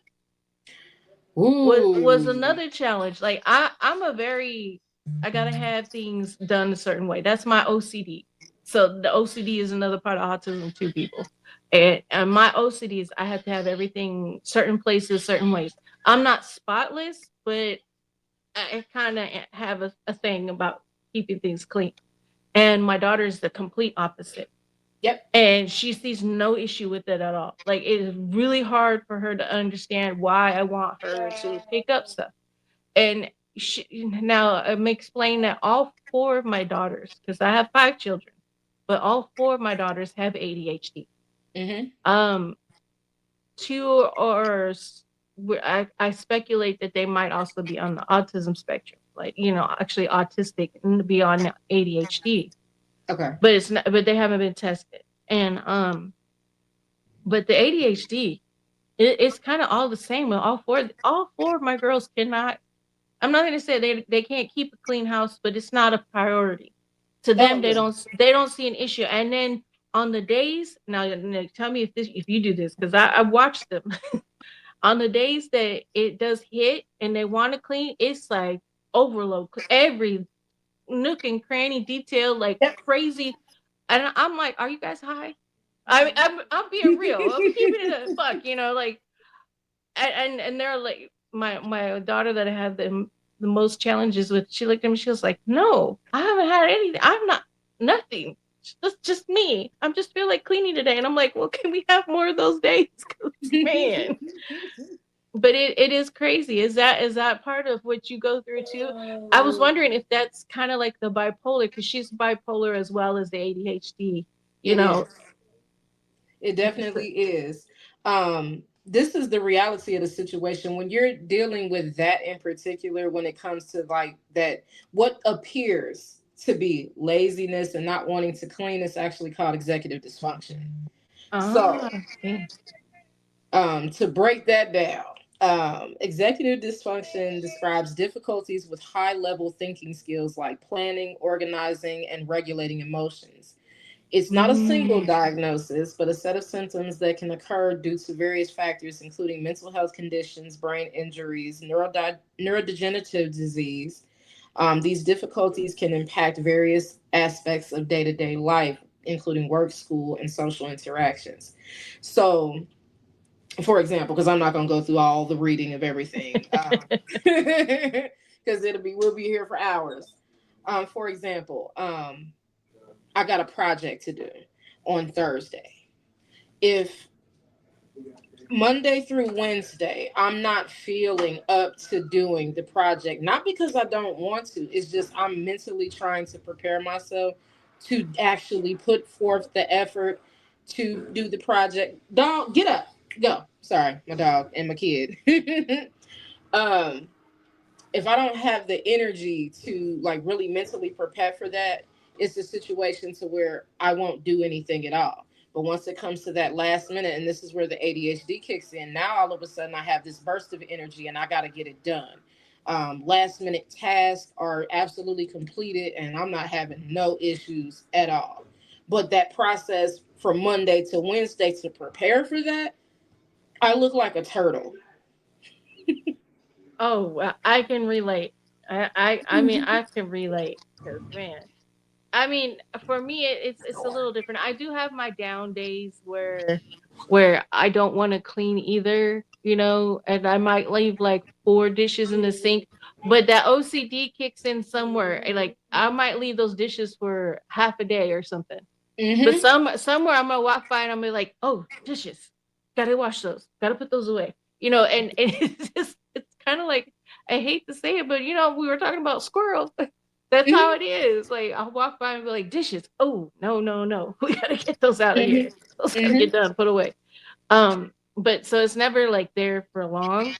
was Ooh. another challenge. Like I'm a very, I gotta have things done a certain way. That's my OCD. So the OCD is another part of autism too, people. And my OCD is I have to have everything certain places, certain ways. I'm not spotless, but I kind of have a thing about keeping things clean. And my daughter is the complete opposite. Yep. And she sees no issue with it at all. Like it is really hard for her to understand why I want her to pick up stuff. And now I'm explaining that all four of my daughters, because I have five children, but all four of my daughters have ADHD. Hmm. Um, two or I speculate that they might also be on the autism spectrum, like actually autistic and be on ADHD, Okay. but it's not. But they haven't been tested, and but the ADHD, it's kind of all the same. All four of my girls cannot. I'm not going to say they can't keep a clean house, but it's not a priority to Oh them. They yeah. don't see an issue. And then on the days now tell me if you do this because I watch them on the days that it does hit and they want to clean. It's like overload every nook and cranny detail like Yep. crazy. And I'm like, are you guys high? I'm being real. I'm keeping it a fuck, like and they're like my daughter that I had the most challenges with. She looked at me. She was like, "No, I haven't had anything. I'm not nothing. Just me. I'm just feel like cleaning today." And I'm like, "Well, can we have more of those days?" 'Cause, man, but it is crazy. Is that part of what you go through too? I was wondering if that's kind of like the bipolar because she's bipolar as well as the ADHD. you It know. is. It definitely is. This is the reality of the situation when you're dealing with that in particular. When it comes to like that, what appears to be laziness and not wanting to clean is actually called executive dysfunction. So, Okay. to break that down, executive dysfunction describes difficulties with high level thinking skills like planning, organizing, and regulating emotions. It's not a single Mm. diagnosis, but a set of symptoms that can occur due to various factors, including mental health conditions, brain injuries, neurodegenerative disease. These difficulties can impact various aspects of day to day life, including work, school, and social interactions. So, for example, because I'm not going to go through all the reading of everything, because we'll be here for hours. For example, I got a project to do on Thursday. If Monday through Wednesday, I'm not feeling up to doing the project, not because I don't want to, it's just I'm mentally trying to prepare myself to actually put forth the effort to do the project. Dog, get up, go. Sorry, my dog and my kid. um, if I don't have the energy to like really mentally prepare for that, it's a situation to where I won't do anything at all. But once it comes to that last minute, and this is where the ADHD kicks in, now all of a sudden I have this burst of energy and I got to get it done. Last minute tasks are absolutely completed, and I'm not having no issues at all. But that process from Monday to Wednesday to prepare for that, I look like a turtle. Oh, well, I can relate. I mean, I can relate because man, I mean, for me, it's a little different. I do have my down days where I don't want to clean either, you know, and I might leave like four dishes in the sink, but that OCD kicks in somewhere. Like I might leave those dishes for half a day or something. But Mm-hmm. somewhere I'm gonna walk by and I'm gonna be like, oh, dishes, gotta wash those, gotta put those away, you know. And it's just it's kind of like I hate to say it, but you know, we were talking about squirrels. That's how Mm-hmm. it is. Like I'll walk by and be like, dishes. Oh no, no, no. We gotta get those out of Mm-hmm. here. Those gotta Mm-hmm. get done, put away. But so it's never like there for long.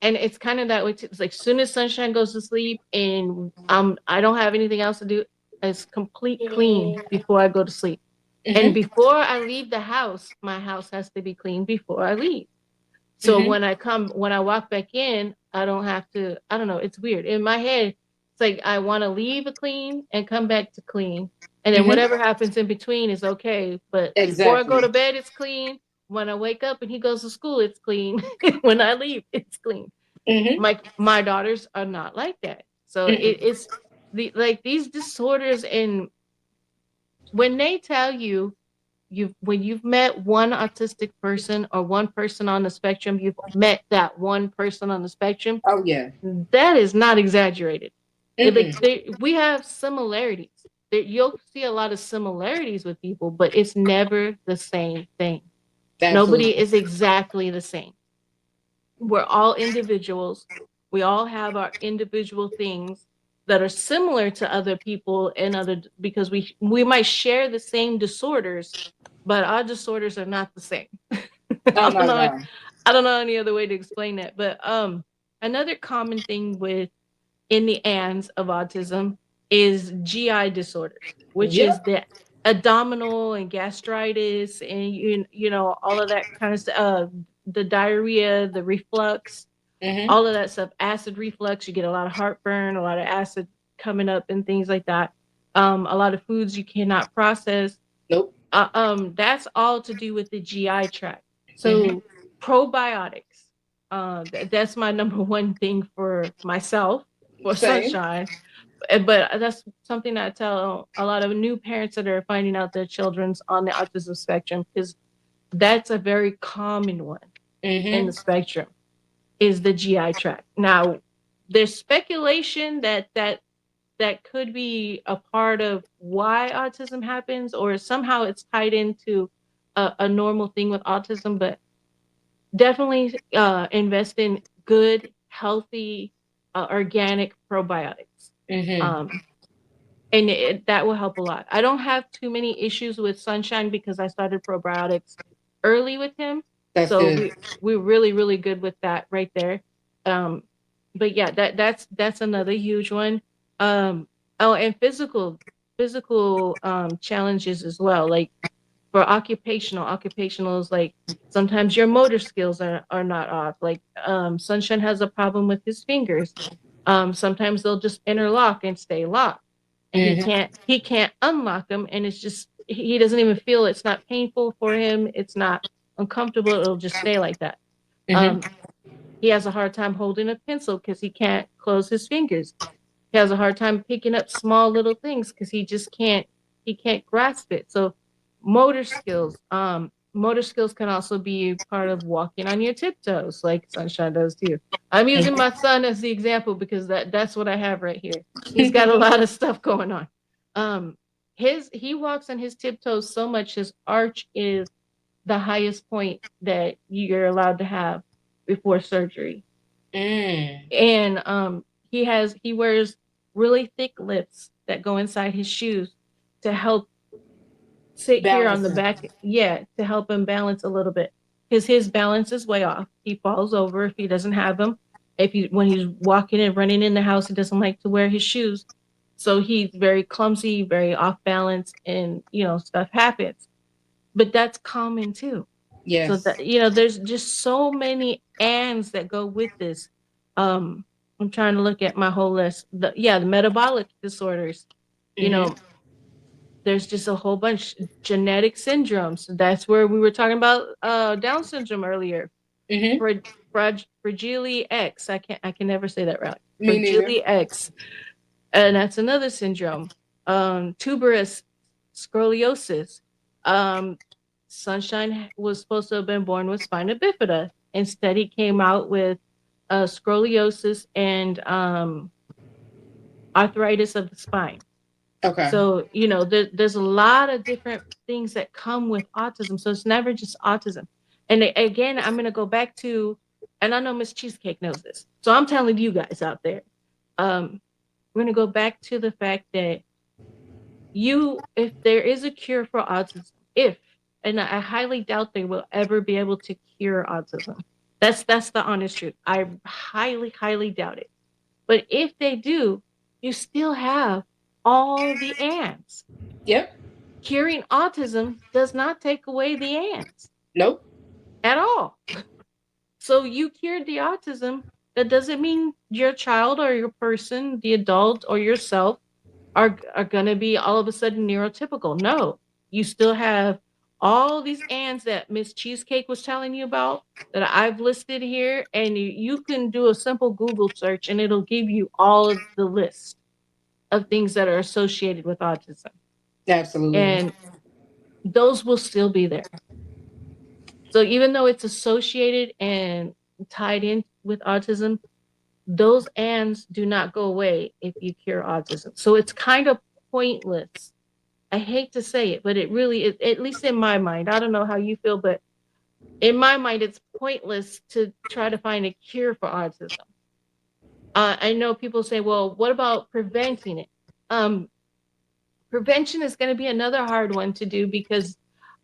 And it's kind of that way too. It's like soon as sunshine goes to sleep and I don't have anything else to do, it's complete clean before I go to sleep. And Mm-hmm. before I leave the house, my house has to be clean before I leave. So Mm-hmm. when I walk back in, I don't have to, I don't know, it's weird. In my head, it's like I want to leave a clean and come back to clean. And then Mm-hmm. whatever happens in between is okay. But before I go Exactly. to bed, it's clean. When I wake up and he goes to school, it's clean. When I leave, it's clean. Mm-hmm. My daughters are not like that. So Mm-mm. it's the like these disorders, and when they tell you when you've met one autistic person or one person on the spectrum, you've met that one person on the spectrum. Oh yeah. That is not exaggerated. Mm-mm. We have similarities. You'll see a lot of similarities with people, but it's never the same thing. Nobody Absolutely. is exactly the same. We're all individuals. We all have our individual things that are similar to other people and other because we might share the same disorders, but our disorders are not the same. Oh, I don't not at know. all. I don't know any other way to explain that. But another common thing with in the ands of autism is GI disorders, which is Yep. the abdominal and gastritis and you know all of that kind of stuff. The diarrhea, the reflux, Mm-hmm. all of that stuff. Acid reflux, you get a lot of heartburn, a lot of acid coming up, and things like that. A lot of foods you cannot process. Nope. That's all to do with the GI tract. Mm-hmm. So probiotics, that's my number one thing for myself for Same. sunshine. But that's something that I tell a lot of new parents that are finding out their children's on the autism spectrum because that's a very common one in Mm-hmm. the spectrum is the GI tract. Now, there's speculation that could be a part of why autism happens, or somehow it's tied into a normal thing with autism. But definitely invest in good, healthy, organic probiotics. Mm-hmm. Um, and that will help a lot. I don't have too many issues with Sunshine because I started probiotics early with him, That's so good. we're really good with that right there. Um, but yeah, that's another huge one. Um, oh, and physical challenges as well. Like for occupational is like sometimes your motor skills are not off. Like Sunshine has a problem with his fingers. Sometimes they'll just interlock and stay locked, and Mm-hmm. he can't unlock them, and it's just he doesn't even feel, it's not painful for him, it's not uncomfortable, it'll just stay like that. Mm-hmm. Um, he has a hard time holding a pencil because he can't close his fingers. He has a hard time picking up small little things because he can't grasp it. So motor skills can also be part of walking on your tiptoes, like Sunshine does too. I'm using my son as the example because that's what I have right here. He's got a lot of stuff going on. Um, he walks on his tiptoes so much his arch is the highest point that you're allowed to have before surgery. Mm. And he wears really thick lifts that go inside his shoes to help sit here on the Balancing. back, yeah, to help him balance a little bit because his balance is way off. He falls over if he doesn't have them. If he when he's walking and running in the house, he doesn't like to wear his shoes, so he's very clumsy, very off balance, and stuff happens. But that's common too. So Yes. that there's just so many ands that go with this. Um, I'm trying to look at my whole list. The metabolic disorders. You Mm-hmm. know, there's just a whole bunch genetic syndromes. That's where we were talking about Down syndrome earlier. Mm-hmm. Fragile X. I can never say that right. Me Fragile neither. X, and that's another syndrome. Tuberous scoliosis. Um, Sunshine was supposed to have been born with spina bifida. Instead, he came out with scoliosis and arthritis of the spine. Okay. So, there's a lot of different things that come with autism. So it's never just autism. And again, I'm going to go back to, and I know Miss Cheesecake knows this. So I'm telling you guys out there, um, we're going to go back to the fact that if there is a cure for autism, and I highly doubt they will ever be able to cure autism. That's the honest truth. I highly doubt it. But if they do, you still have all the ands. Yep. Curing autism does not take away the ands Nope. at all. So you cured the autism. That doesn't mean your child or your person, the adult or yourself, are gonna be all of a sudden neurotypical. No, you still have all these ands that Miss Cheesecake was telling you about that I've listed here, and you can do a simple Google search and it'll give you all of the list of things that are associated with autism, Absolutely. and those will still be there. So even though it's associated and tied in with autism, those ands do not go away if you cure autism. So it's kind of pointless. I hate to say it, but it really is, at least in my mind. I don't know how you feel, but in my mind, it's pointless to try to find a cure for autism. I know people say, well, what about preventing it? Um, Prevention is going to be another hard one to do because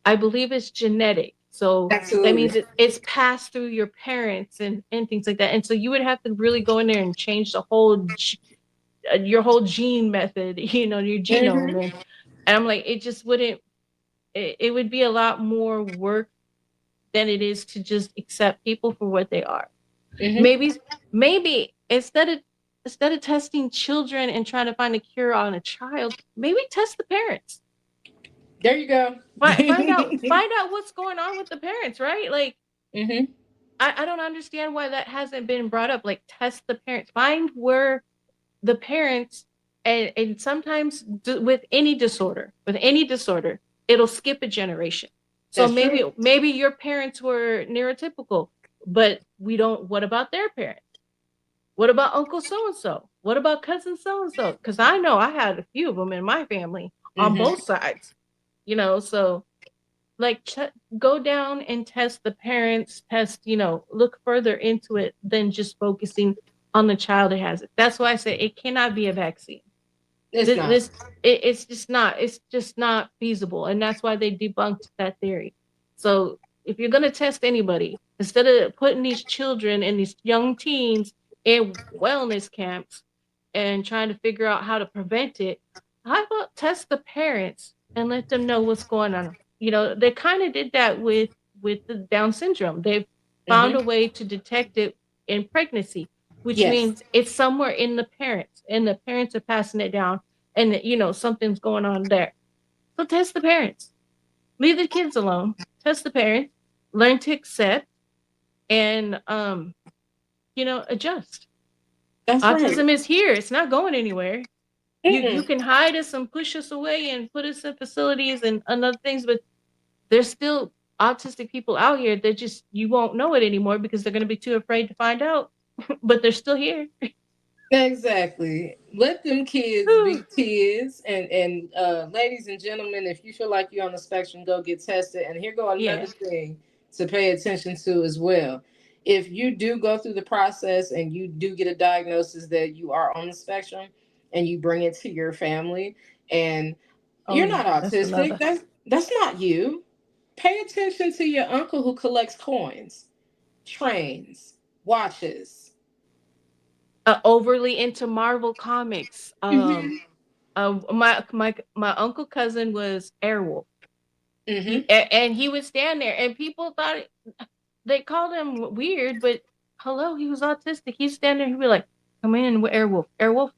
I believe it's genetic. So that Absolutely. means it's passed through your parents and things like that. And so you would have to really go in there and change the whole your whole gene method, your genome. Mm-hmm. And I'm like, it just wouldn't. It would be a lot more work than it is to just accept people for what they are. Mm-hmm. Maybe instead of testing children and trying to find a cure on a child, maybe test the parents. There you go. Find out what's going on with the parents, right? Like Mm-hmm. I don't understand why that hasn't been brought up. Like test the parents, find where the parents, and sometimes with any disorder, it'll skip a generation. So That's maybe true. maybe your parents were neurotypical, but we don't. What about their parents? What about Uncle so and so? What about cousin so and so? Because I know I had a few of them in my family on Mm-hmm. both sides. So like go down and test the parents, look further into it than just focusing on the child that has it. That's why I say it cannot be a vaccine. It's This, not. this it's just not feasible, and that's why they debunked that theory. So if you're gonna test anybody, instead of putting these children and these young teens in wellness camps and trying to figure out how to prevent it, how about test the parents and let them know what's going on? They kind of did that with the Down syndrome. They've found Hmm. a way to detect it in pregnancy, which Yes, means it's somewhere in the parents, and the parents are passing it down, and something's going on there. So test the parents. Leave the kids alone. Test the parents. Learn to accept and adjust. that's right. Autism is here. It's not going anywhere. You Mm-mm. can hide us and push us away and put us in facilities and other things, but there's still autistic people out here that just you won't know it anymore because they're going to be too afraid to find out. But they're still here. Exactly. Let them kids be kids. And ladies and gentlemen, if you feel like you're on the spectrum, go get tested. And here go another Yeah. thing to pay attention to as well. If you do go through the process and you do get a diagnosis that you are on the spectrum and you bring it to your family and Oh you're not yeah, that's autistic, another. that's not you. Pay attention to your uncle who collects coins, trains, watches. Overly into Marvel comics. Hmm. My uncle cousin was Airwolf. Hmm. And he would stand there, and people thought they called him weird, but hello, he was autistic. He'd stand there, he'd be like, "Come in with Airwolf, Airwolf,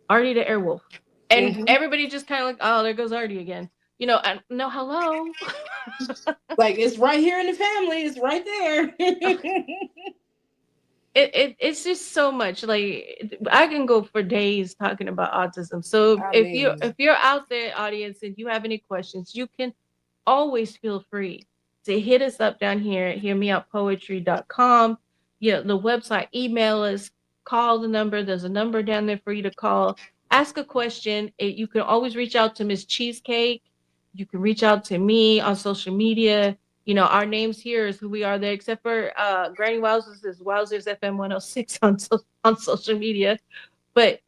Artie the Airwolf," and Hmm. everybody just kind of like, "Oh, there goes Artie again." And no, hello. Like it's right here in the family. It's right there. It's just so much. Like I can go for days talking about autism. So I if you mean, if you're out there, audience, and you have any questions, you can always feel free to hit us up down here at hearmeoutpoetry.com. The website, email us, call the number. There's a number down there for you to call. Ask a question. You can always reach out to Miss Cheesecake. You can reach out to me on social media. Our names here is who we are there, except for Granny Wowzers is Wowzers FM 106 on social media. But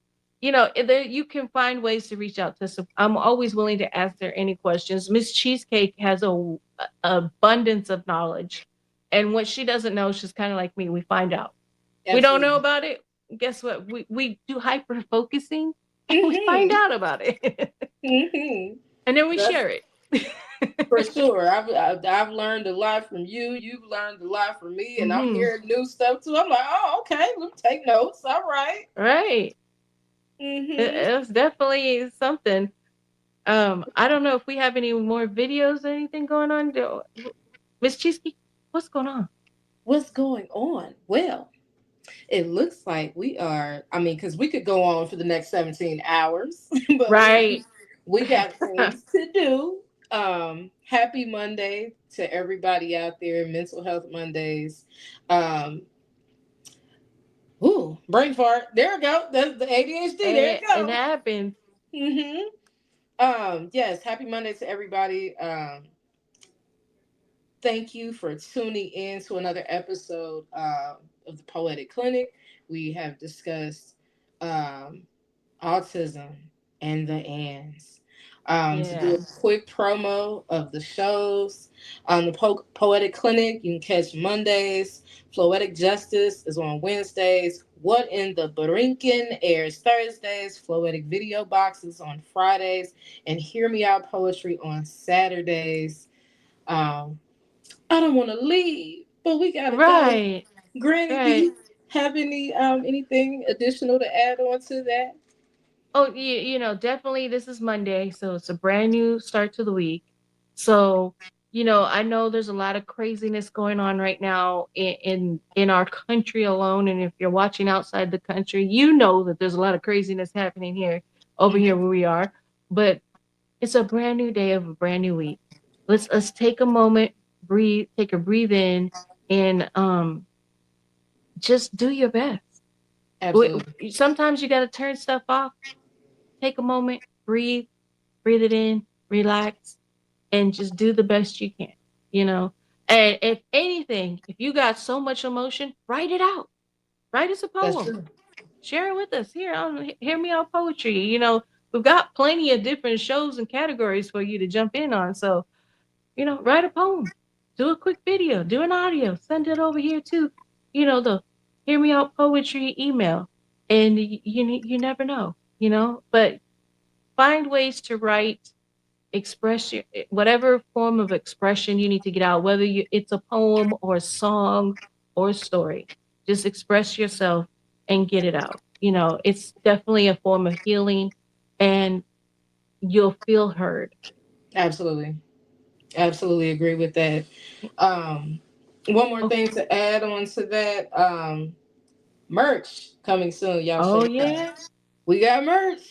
there you can find ways to reach out to us. I'm always willing to answer any questions. Miss Cheesecake has a abundance of knowledge, and what she doesn't know, she's kind of like me. We find out. We don't know absolutely. about it. Guess what? We do hyper focusing, and we find Hmm. out about it, Hmm. and then we That's share it. for sure. I've learned a lot from you. You've learned a lot from me, and I'm Hmm. hearing new stuff too. I'm like, oh, okay. Let me take notes. All right. Right. Mm-hmm. It's definitely something. I don't know if we have any more videos or anything going on. Miss Cheesecake, what's going on? What's going on? Well, it looks like we are. I mean, because we could go on for the next 17 hours, but Right. we got things to do. Happy Monday to everybody out there. Mental Health Mondays. Um, ooh, brain fart. There we go. That's the ADHD. There And you it go. happens. Mm-hmm. Yes. Happy Monday to everybody. Thank you for tuning in to another episode of the Poetic Clinic. We have discussed um, autism and the ands. To do a Yes. quick promo of the shows on the Poetic Clinic, you can catch Mondays. Poetic Justice is on Wednesdays. What in the Brinkin airs Thursdays. Poetic Video Boxes on Fridays. And Hear Me Out Poetry on Saturdays. Um, I don't want to leave, but we gotta go. Right. Granny, do Right. you have anything additional to add on to that? Oh, definitely this is Monday, so it's a brand new start to the week. So, I know there's a lot of craziness going on right now in our country alone, and if you're watching outside the country, you know that there's a lot of craziness happening here over here Hmm. where we are. But it's a brand new day of a brand new week. Let's take a moment, breathe, take a breathe in, and just do your best. Absolutely. Sometimes you got to turn stuff off, take a moment, breathe it in, relax, and just do the best you can, you know? And if anything, if you got so much emotion, write it out. Write us a That's poem. true. Share it with us here on Hear Me Out Poetry. we've got plenty of different shows and categories for you to jump in on. So, write a poem, do a quick video, do an audio, send it over here to, the Hear Me Out Poetry email. And you never know, but find ways to write, express your whatever form of expression you need to get out, whether it's a poem or a song or a story. Just express yourself and get it out. It's definitely a form of healing, and you'll feel heard. Absolutely. Absolutely agree with that. One more Oh, thing to add on to that. Merch coming soon. Y'all oh check it out. yeah, We got merch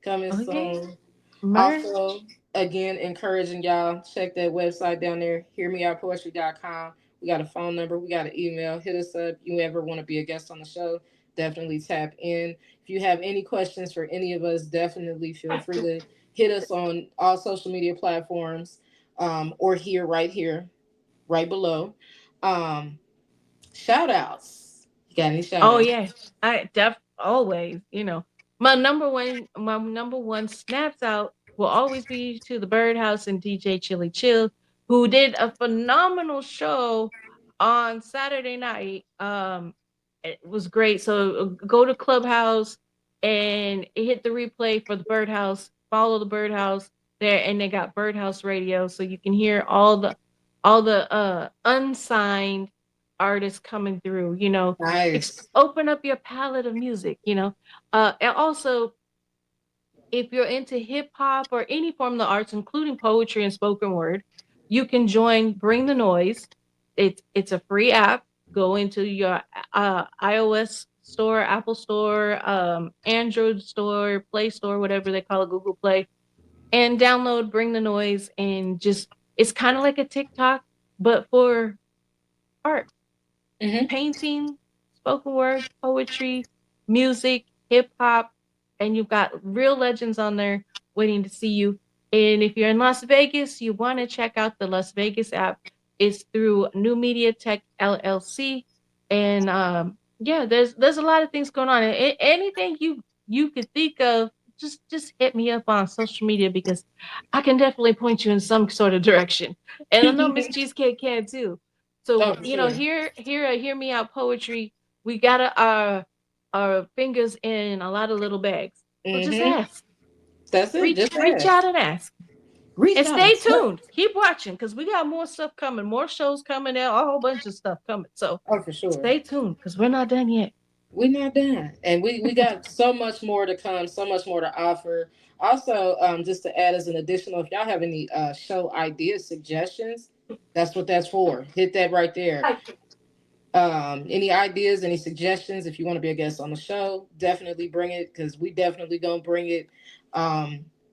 coming oh yeah, soon. merch. Also, again, encouraging y'all, check that website down there, hearmeoutpoetry.com. We got a phone number, we got an email. Hit us up. You ever want to be a guest on the show, definitely tap in. If you have any questions for any of us, definitely feel free to hit us on all social media platforms, or right here, right below. Um, Shout outs. You got any shout Oh outs? yeah, I always, my number one snaps out will always be to the Birdhouse and DJ Chili Chill, who did a phenomenal show on Saturday night. It was great. So go to Clubhouse and hit the replay for the Birdhouse. Follow the Birdhouse there, and they got Birdhouse Radio, so you can hear all the unsigned artists coming through. Nice. Open up your palette of music. And also, if you're into hip hop or any form of the arts, including poetry and spoken word, you can join Bring the Noise. It's a free app. Go into your iOS store, Apple store, Android store, Play Store, whatever they call it, Google Play, and download Bring the Noise. And just, it's kind of like a TikTok, but for art, Mm-hmm. painting, spoken word, poetry, music, hip hop, and you've got real legends on there waiting to see you. And if you're in Las Vegas, you want to check out the Las Vegas app. It's through New Media Tech LLC, and yeah, there's a lot of things going on. Anything you could think of, just hit me up on social media, because I can definitely point you in some sort of direction. And I know Miss Cheesecake can too. Oh, So, for sure. hear me out poetry. We got our fingers in a lot of little bags. So just Mm-hmm. ask. That's it. Just Reach ask. out and ask. Reach And out. stay tuned. Keep watching, because we got more stuff coming, more shows coming out, a whole bunch of stuff coming. So Oh, for sure. stay tuned, because we're not done yet. We're not done. And we got so much more to come, so much more to offer. Also, just to add as an additional, if y'all have any show ideas, suggestions, that's what that's for. Hit that right there. Any ideas, any suggestions, if you want to be a guest on the show, definitely bring it, because we definitely gonna bring it.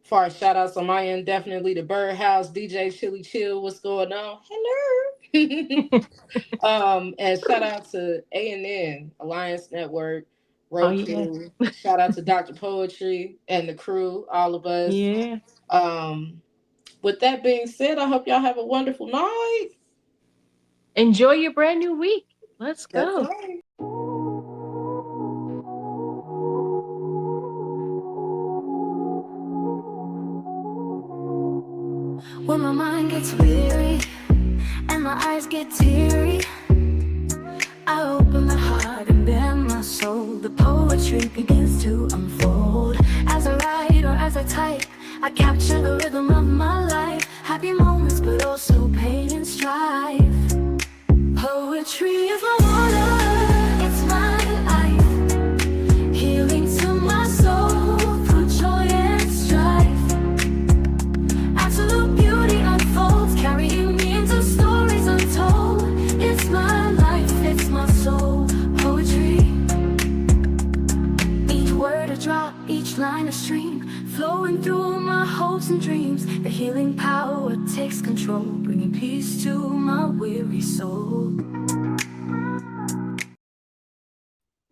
Far as shout outs on my end, definitely the Birdhouse, DJ Chili Chill, what's going on? Hello. And shout out to ANN Alliance Network, Oh yeah. Roku. Shout out to Dr. Poetry and the crew, all of us. Yeah. Um, with that being said, I hope y'all have a wonderful night. Enjoy your brand new week. Let's That's go. right. When my mind gets weary and my eyes get teary, I open my heart and bare my soul. The poetry begins to unfold. As I write or as I type, I capture the rhythm of my life. Happy moments, but also pain and strife. Poetry is my water, it's my life. Healing to my soul through joy and strife. Absolute beauty unfolds, carrying me into stories untold. It's my life, it's my soul. Poetry. Each word a drop, each line a stream, flowing through my hopes and dreams. The healing power takes control, bringing peace to my weary soul.